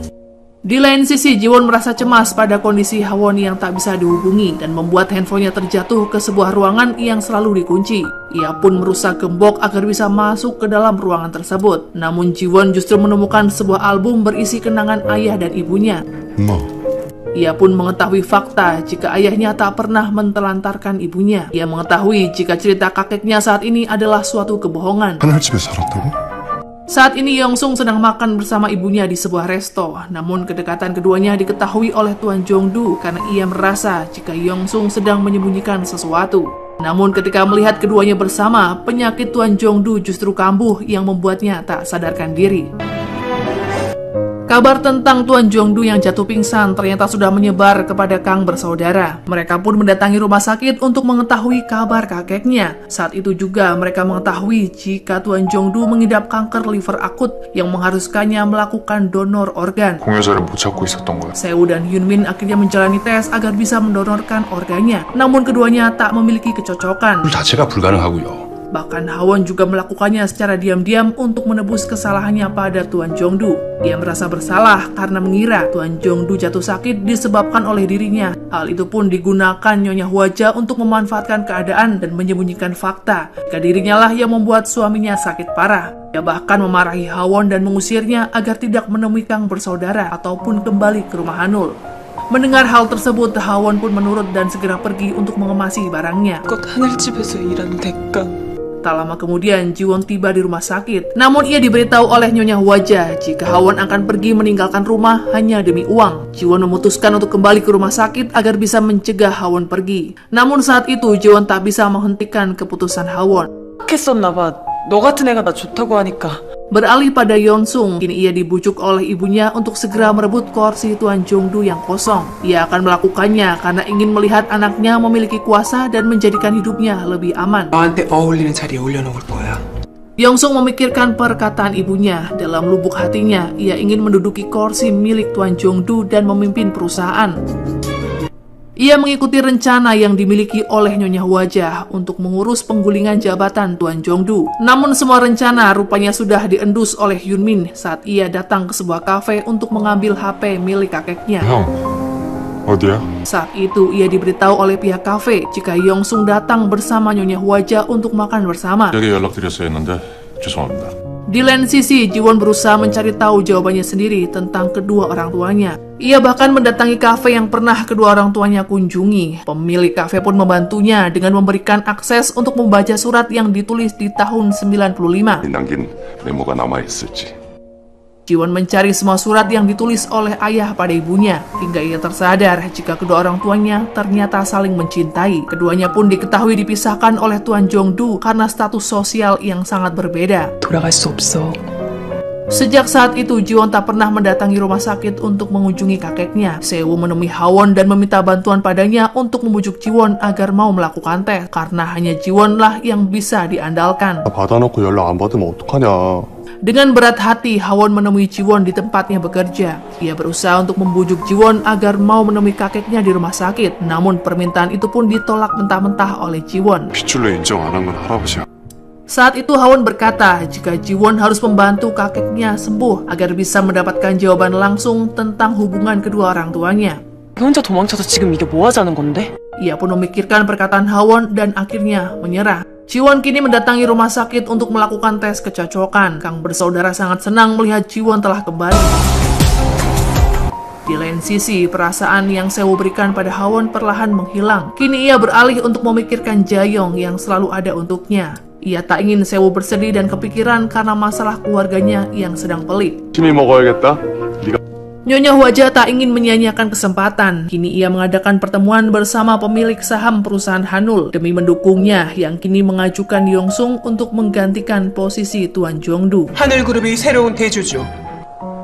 Di lain sisi, Jiwon merasa cemas pada kondisi Hawon yang tak bisa dihubungi dan membuat handphonenya terjatuh ke sebuah ruangan yang selalu dikunci. Ia pun merusak gembok agar bisa masuk ke dalam ruangan tersebut. Namun Jiwon justru menemukan sebuah album berisi kenangan ayah dan ibunya. 엄마, Ia pun mengetahui fakta jika ayahnya tak pernah mentelantarkan ibunya. Ia mengetahui jika cerita kakeknya saat ini adalah suatu kebohongan. 하늘집에 살았다고? Saat ini Yongsung sedang makan bersama ibunya di sebuah resto. Namun kedekatan keduanya diketahui oleh Tuan Jongdu karena ia merasa jika Yongsung sedang menyembunyikan sesuatu. Namun ketika melihat keduanya bersama, penyakit Tuan Jongdu justru kambuh yang membuatnya tak sadarkan diri. Kabar tentang Tuan Jongdu yang jatuh pingsan ternyata sudah menyebar kepada Kang bersaudara. Mereka pun mendatangi rumah sakit untuk mengetahui kabar kakeknya. Saat itu juga mereka mengetahui jika Tuan Jongdu mengidap kanker liver akut yang mengharuskannya melakukan donor organ. 공여자를 못 찾고 있었던 거야. Seo dan Hyunmin akhirnya menjalani tes agar bisa mendonorkan organnya. Namun keduanya tak memiliki kecocokan. 자체가 불가능하고요. Bahkan Hawon juga melakukannya secara diam-diam untuk menebus kesalahannya pada Tuan Jongdu. Dia merasa bersalah karena mengira Tuan Jongdu jatuh sakit disebabkan oleh dirinya. Hal itu pun digunakan Nyonya Hwaja untuk memanfaatkan keadaan dan menyembunyikan fakta jika dirinya lah yang membuat suaminya sakit parah. Dia bahkan memarahi Hawon dan mengusirnya agar tidak menemui Kang bersaudara ataupun kembali ke rumah Hanul. Mendengar hal tersebut, Hawon pun menurut dan segera pergi untuk mengemasi barangnya. 곧 하늘집에서 일한 대가. Tak lama kemudian, Jiwon tiba di rumah sakit. Namun ia diberitahu oleh Nyonya Hwaja jika Hawon akan pergi meninggalkan rumah hanya demi uang. Jiwon memutuskan untuk kembali ke rumah sakit agar bisa mencegah Hawon pergi. Namun saat itu, Jiwon tak bisa menghentikan keputusan Hawon. 했었나봐. 너 같은 애가 나 좋다고 하니까. Beralih pada Yeonsung, kini ia dibujuk oleh ibunya untuk segera merebut kursi Tuan Jongdu yang kosong. Ia akan melakukannya karena ingin melihat anaknya memiliki kuasa dan menjadikan hidupnya lebih aman. 너한테 어울리는 자리에 올려놓을 거야. Yeonsung memikirkan perkataan ibunya. Dalam lubuk hatinya, ia ingin menduduki kursi milik Tuan Jongdu dan memimpin perusahaan. Ia mengikuti rencana yang dimiliki oleh Nyonya Hwaja untuk mengurus penggulingan jabatan Tuan Jongdu. Namun semua rencana rupanya sudah diendus oleh Hyunmin saat ia datang ke sebuah kafe untuk mengambil HP milik kakeknya. 형, 어디야? Saat itu ia diberitahu oleh pihak kafe jika Yeonsung datang bersama Nyonya Hwaja untuk makan bersama. 여기 연락드렸어야 했는데 죄송합니다. Di lain sisi, Jiwon berusaha mencari tahu jawabannya sendiri tentang kedua orang tuanya. Ia bahkan mendatangi kafe yang pernah kedua orang tuanya kunjungi. Pemilik kafe pun membantunya dengan memberikan akses untuk membaca surat yang ditulis di tahun 95. 남긴 메모가 남아있을지. Jiwon mencari semua surat yang ditulis oleh ayah pada ibunya, hingga ia tersadar jika kedua orang tuanya ternyata saling mencintai. Keduanya pun diketahui dipisahkan oleh Tuan Jongdu karena status sosial yang sangat berbeda. 돌아갈 수 없어. Sejak saat itu, Jiwon tak pernah mendatangi rumah sakit untuk mengunjungi kakeknya. Seo menemui Hawon dan meminta bantuan padanya untuk membujuk Jiwon agar mau melakukan tes, karena hanya Jiwon lah yang bisa diandalkan. 받아놓고 연락 안 받으면 어떡하냐. Dengan berat hati, Hawon menemui Jiwon di tempatnya bekerja. Ia berusaha untuk membujuk Jiwon agar mau menemui kakeknya di rumah sakit. Namun permintaan itu pun ditolak mentah-mentah oleh Jiwon. 핏줄로 인정 안 한 건 할아버지야. Saat itu Hawon berkata jika Jiwon harus membantu kakeknya sembuh agar bisa mendapatkan jawaban langsung tentang hubungan kedua orang tuanya. 혼자 도망쳐서 지금 이게 뭐 하자는 건데? Ia pun memikirkan perkataan Hawon dan akhirnya menyerah. Jiwon kini mendatangi rumah sakit untuk melakukan tes kecocokan. Kang bersaudara sangat senang melihat Jiwon telah kembali. Di lain sisi, perasaan yang Seo berikan pada Hawon perlahan menghilang. Kini ia beralih untuk memikirkan Jaeyong yang selalu ada untuknya. Ia tak ingin Seo bersedih dan kepikiran karena masalah keluarganya yang sedang pelik. 힘이 먹어야겠다. Nyonya Hwaja tak ingin menyia-nyiakan kesempatan. Kini ia mengadakan pertemuan bersama pemilik saham perusahaan Hanul demi mendukungnya yang kini mengajukan Yeonsung untuk menggantikan posisi Tuan Jongdu. 하늘그룹이 새로운 대주주.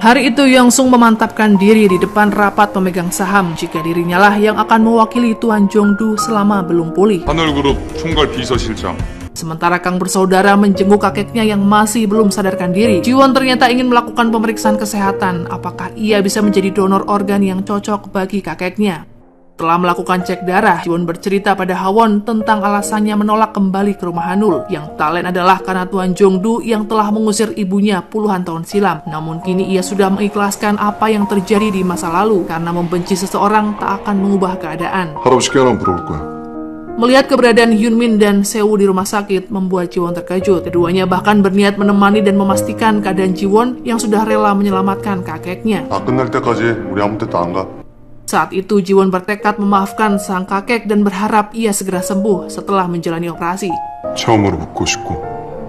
Hari itu Yeonsung memantapkan diri di depan rapat pemegang saham jika dirinya lah yang akan mewakili Tuan Jongdu selama belum pulih. 하늘그룹 총괄 비서실장. Sementara Kang bersaudara menjenguk kakeknya yang masih belum sadarkan diri. Jiwon ternyata ingin melakukan pemeriksaan kesehatan apakah ia bisa menjadi donor organ yang cocok bagi kakeknya. Setelah melakukan cek darah, Jiwon bercerita pada Hawon tentang alasannya menolak kembali ke rumah Hanul. Yang tak lain adalah karena Tuan Jongdu yang telah mengusir ibunya puluhan tahun silam. Namun kini ia sudah mengikhlaskan apa yang terjadi di masa lalu karena membenci seseorang tak akan mengubah keadaan. 할아버지께 하나 물어볼 거야. Melihat keberadaan Hyunmin dan Seo di rumah sakit membuat Jiwon terkejut. Keduanya bahkan berniat menemani dan memastikan keadaan Jiwon yang sudah rela menyelamatkan kakeknya. 다 끝날 때까지 우리 아무 데도 안 가. Saat itu Jiwon bertekad memaafkan sang kakek dan berharap ia segera sembuh setelah menjalani operasi. 처음으로 묻고 싶고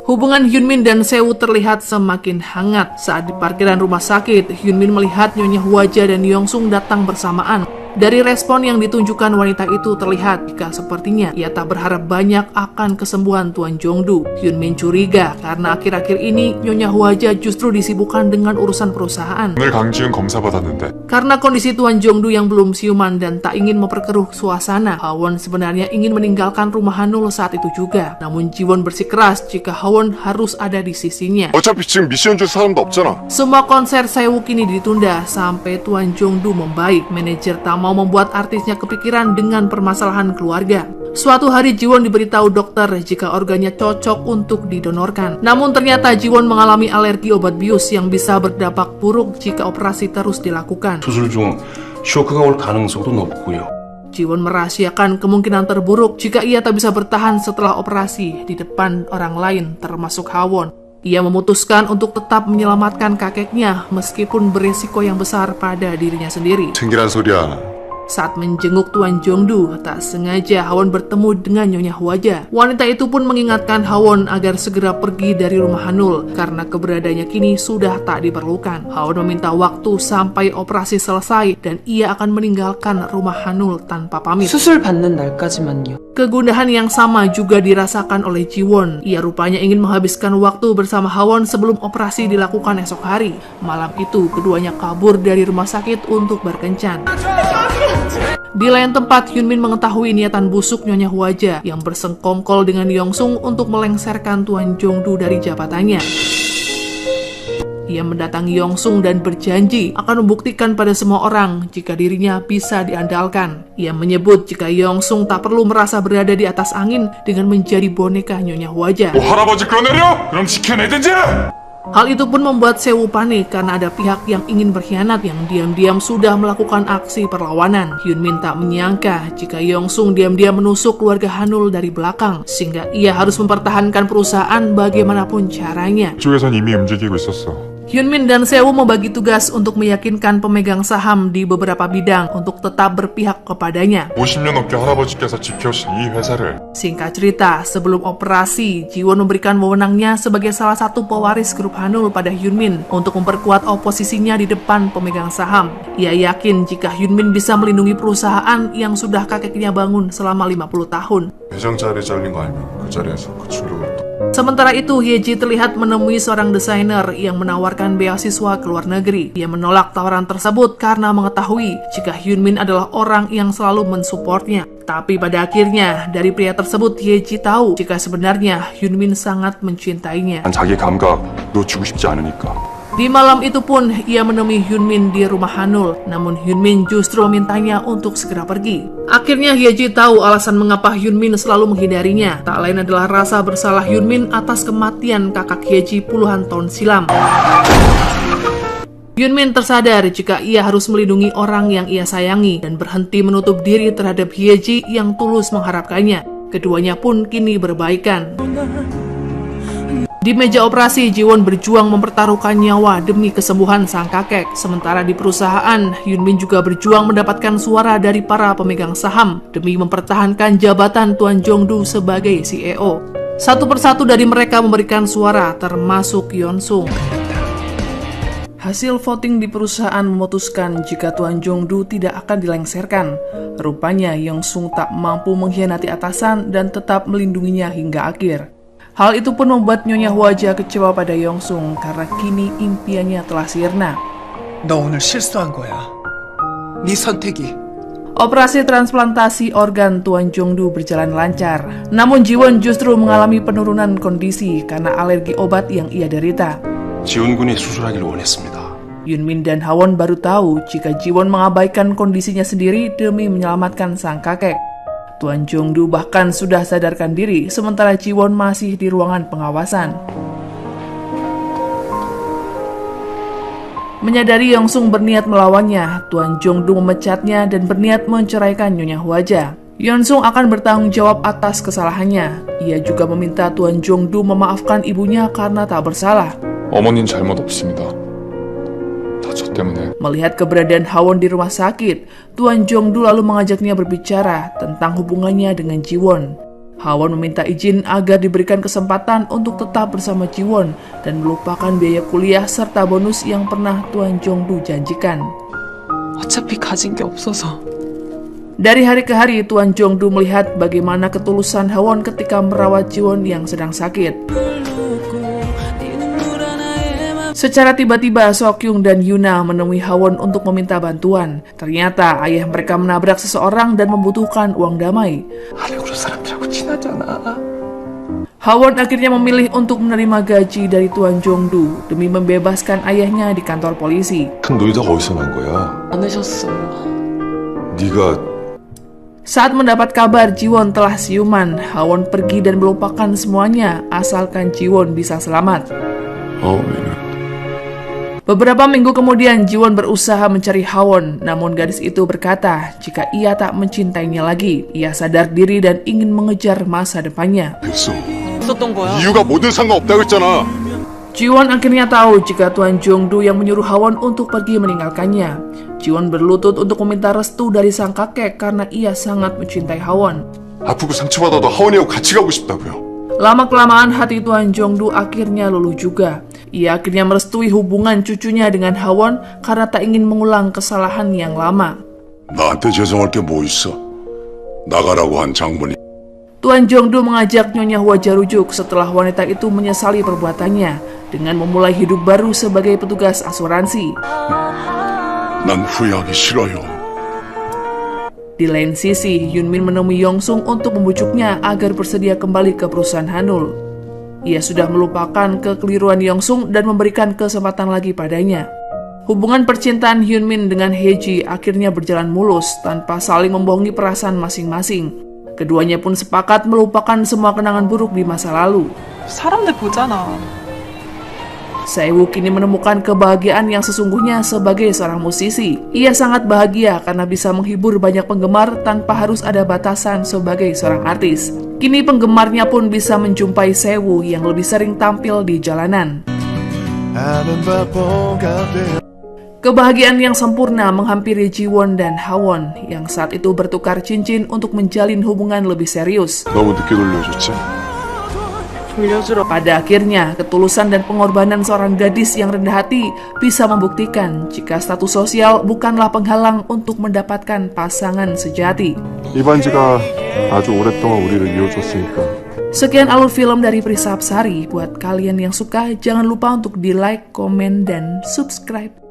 Hubungan Hyunmin dan Seo terlihat semakin hangat. Saat di parkiran rumah sakit, Hyunmin melihat Nyonya Hwaja dan Yongsung datang bersamaan. Dari respon yang ditunjukkan wanita itu terlihat jika sepertinya ia tak berharap banyak akan kesembuhan Tuan Jongdu. Hyunmin curiga karena akhir-akhir ini Nyonya Hwaja justru disibukkan dengan urusan perusahaan. 오늘 강지은 검사 받았는데 Karena kondisi Tuan Jongdu yang belum siuman dan tak ingin memperkeruh suasana, Hawon sebenarnya ingin meninggalkan rumah Hanul saat itu juga. Namun Jiwon bersikeras jika Hawon harus ada di sisinya. 어차피 지금 미션 줄 사람도 없잖아. Semua konser Seo kini ditunda sampai Tuan Jongdu membaik. Manajer tak mau membuat artisnya kepikiran dengan permasalahan keluarga. Suatu hari Jiwon diberitahu dokter jika organnya cocok untuk didonorkan. Namun ternyata Jiwon mengalami alergi obat bius yang bisa berdampak buruk jika operasi terus dilakukan. 수술 중 쇼크가 올 가능성도 높고요. Jiwon merahasiakan kemungkinan terburuk jika ia tak bisa bertahan setelah operasi di depan orang lain termasuk Hawon. Ia memutuskan untuk tetap menyelamatkan kakeknya meskipun berisiko yang besar pada dirinya sendiri. 챙기란 소리야. Saat menjenguk Tuan Jongdu, tak sengaja Hawon bertemu dengan Nyonya Hwaja. Wanita itu pun mengingatkan Hawon agar segera pergi dari rumah Hanul karena keberadaannya kini sudah tak diperlukan. Hawon meminta waktu sampai operasi selesai dan ia akan meninggalkan rumah Hanul tanpa pamit. 수술 받는 날까지만요. Kegundahan yang sama juga dirasakan oleh Jiwon. Ia rupanya ingin menghabiskan waktu bersama Hawon sebelum operasi dilakukan esok hari. Malam itu, keduanya kabur dari rumah sakit untuk berkencan. Di lain tempat, Hyunmin mengetahui niatan busuk Nyonya Hwaja yang bersengkongkol dengan Yongsung untuk melengsarkan Tuan Jongdu dari jabatannya. Ia mendatangi Yongsung dan berjanji akan membuktikan pada semua orang jika dirinya bisa diandalkan. Ia menyebut jika Yongsung tak perlu merasa berada di atas angin dengan menjadi boneka Nyonya Hwaja. 뭐 할아버지 끌어내려? 그럼 지켜내든지! Hal itu pun membuat Seo panik karena ada pihak yang ingin berkhianat yang diam-diam sudah melakukan aksi perlawanan. Hyunmin tak menyangka jika Yongsung diam-diam menusuk keluarga Hanul dari belakang, sehingga ia harus mempertahankan perusahaan bagaimanapun caranya. 쪽에선 이미 움직이고 있었어. Hyunmin dan Seo membagi tugas untuk meyakinkan pemegang saham di beberapa bidang untuk tetap berpihak kepadanya. 50년 넘게 할아버지께서 지켜오신 이 회사를 Singkat cerita, sebelum operasi, Jiwon memberikan wewenangnya sebagai salah satu pewaris grup Hanul pada Hyunmin untuk memperkuat oposisinya di depan pemegang saham. Ia yakin jika Hyunmin bisa melindungi perusahaan yang sudah kakeknya bangun selama 50 tahun. 회장 자리에 잘린 거 알면 그 자리에서 그 충격을 또 Sementara itu, Hyeji terlihat menemui seorang desainer yang menawarkan beasiswa ke luar negeri. Ia menolak tawaran tersebut karena mengetahui jika Hyunmin adalah orang yang selalu mensupportnya. Tapi pada akhirnya, dari pria tersebut Hyeji tahu jika sebenarnya Hyunmin sangat mencintainya. 난 자기 감각 놓치고 싶지 않으니까. Di malam itu pun, ia menemui Hyunmin di rumah Hanul. Namun Hyunmin justru memintanya untuk segera pergi. Akhirnya Hyeji tahu alasan mengapa Hyunmin selalu menghindarinya. Tak lain adalah rasa bersalah Hyunmin atas kematian kakak Hyeji puluhan tahun silam. Hyunmin tersadar jika ia harus melindungi orang yang ia sayangi dan berhenti menutup diri terhadap Hyeji yang tulus mengharapkannya. Keduanya pun kini berbaikan. Di meja operasi, Jiwon berjuang mempertaruhkan nyawa demi kesembuhan sang kakek. Sementara di perusahaan, Hyunmin juga berjuang mendapatkan suara dari para pemegang saham demi mempertahankan jabatan Tuan Jongdu sebagai CEO. Satu persatu dari mereka memberikan suara, termasuk Yeonsung. Hasil voting di perusahaan memutuskan jika Tuan Jongdu tidak akan dilengsarkan. Rupanya Yeonsung tak mampu mengkhianati atasan dan tetap melindunginya hingga akhir. Hal itu pun membuat Nyonya Hwaja kecewa pada Yeonsung karena kini impiannya telah sirna. 너 오늘 실수한 거야. 네 선택이. Operasi transplantasi organ Tuan Jongdu berjalan lancar. Namun Jiwon justru mengalami penurunan kondisi karena alergi obat yang ia derita. 지훈 군이 수술하길 원했습니다. Hyunmin dan Hawon baru tahu jika Jiwon mengabaikan kondisinya sendiri demi menyelamatkan sang kakek. Tuan Jongdu bahkan sudah sadarkan diri, sementara Jiwon masih di ruangan pengawasan. Menyadari Yeonsung berniat melawannya, Tuan Jongdu memecatnya dan berniat menceraikan Nyonya Hwaja. Yeonsung akan bertanggung jawab atas kesalahannya. Ia juga meminta Tuan Jongdu memaafkan ibunya karena tak bersalah. 어머님 잘못 없습니다. 다 저 때문에. Melihat keberadaan Hawon di rumah sakit, Tuan Jongdu lalu mengajaknya berbicara tentang hubungannya dengan Jiwon. Hawon meminta izin agar diberikan kesempatan untuk tetap bersama Jiwon dan melupakan biaya kuliah serta bonus yang pernah Tuan Jong-du janjikan. 어차피 가진 게 없어서. Dari hari ke hari, Tuan Jong-du melihat bagaimana ketulusan Hawon ketika merawat Jiwon yang sedang sakit. Secara tiba-tiba, Seok-kyung dan Yuna menemui Hawon untuk meminta bantuan. Ternyata ayah mereka menabrak seseorang dan membutuhkan uang damai. Hawon akhirnya memilih untuk menerima gaji dari Tuan Jong-du demi membebaskan ayahnya di kantor polisi. 큰 노이자가 어디서 난 거야? 많으셨어. 네가 Saat mendapat kabar Jiwon telah siuman, Hawon pergi dan melupakan semuanya asalkan Jiwon bisa selamat. Beberapa minggu kemudian Jiwon berusaha mencari Hawon, namun gadis itu berkata jika ia tak mencintainya lagi. Ia sadar diri dan ingin mengejar masa depannya. 됐어. 있었던 거야. 이유가 뭐든 상관없다고 했잖아. Jiwon akhirnya tahu jika Tuan Jong-du yang menyuruh Hawon untuk pergi meninggalkannya. Jiwon berlutut untuk meminta restu dari sang kakek karena ia sangat mencintai Hawon. 아프고 상처받아도 하원이하고 같이 가고 싶다고요. Lama-kelamaan hati Tuan Jong-du akhirnya luluh juga. Ia akhirnya merestui hubungan cucunya dengan Hawon karena tak ingin mengulang kesalahan yang lama. 나한테 죄송할 게 뭐 있어? 나가라고 한 장본이. Tuan Jong-du mengajak Nyonya Hwa Jarujuk setelah wanita itu menyesali perbuatannya dengan memulai hidup baru sebagai petugas asuransi. 난 후회하기 싫어요. Di lain sisi, Yunmin menemui Yongsung untuk membujuknya agar bersedia kembali ke perusahaan Hanul. Ia sudah melupakan kekeliruan Yongsung dan memberikan kesempatan lagi padanya. Hubungan percintaan Hyunmin dengan Hae-ji akhirnya berjalan mulus tanpa saling membohongi perasaan masing-masing. Keduanya pun sepakat melupakan semua kenangan buruk di masa lalu. 사람들 보잖아. Sae-woo kini menemukan kebahagiaan yang sesungguhnya sebagai seorang musisi. Ia sangat bahagia karena bisa menghibur banyak penggemar tanpa harus ada batasan sebagai seorang artis. Kini penggemarnya pun bisa menjumpai Sae-woo yang lebih sering tampil di jalanan. Kebahagiaan yang sempurna menghampiri Jiwon dan Hawon yang saat itu bertukar cincin untuk menjalin hubungan lebih serius. 너무 늦게 돌려줬지? Pada akhirnya, ketulusan dan pengorbanan seorang gadis yang rendah hati bisa membuktikan jika status sosial bukanlah penghalang untuk mendapatkan pasangan sejati. 이 반지가 아주 오랫동안 우리를 이어줬으니까. Sekian alur film dari Prisapsari. Buat kalian yang suka, jangan lupa untuk di like, komen, dan subscribe.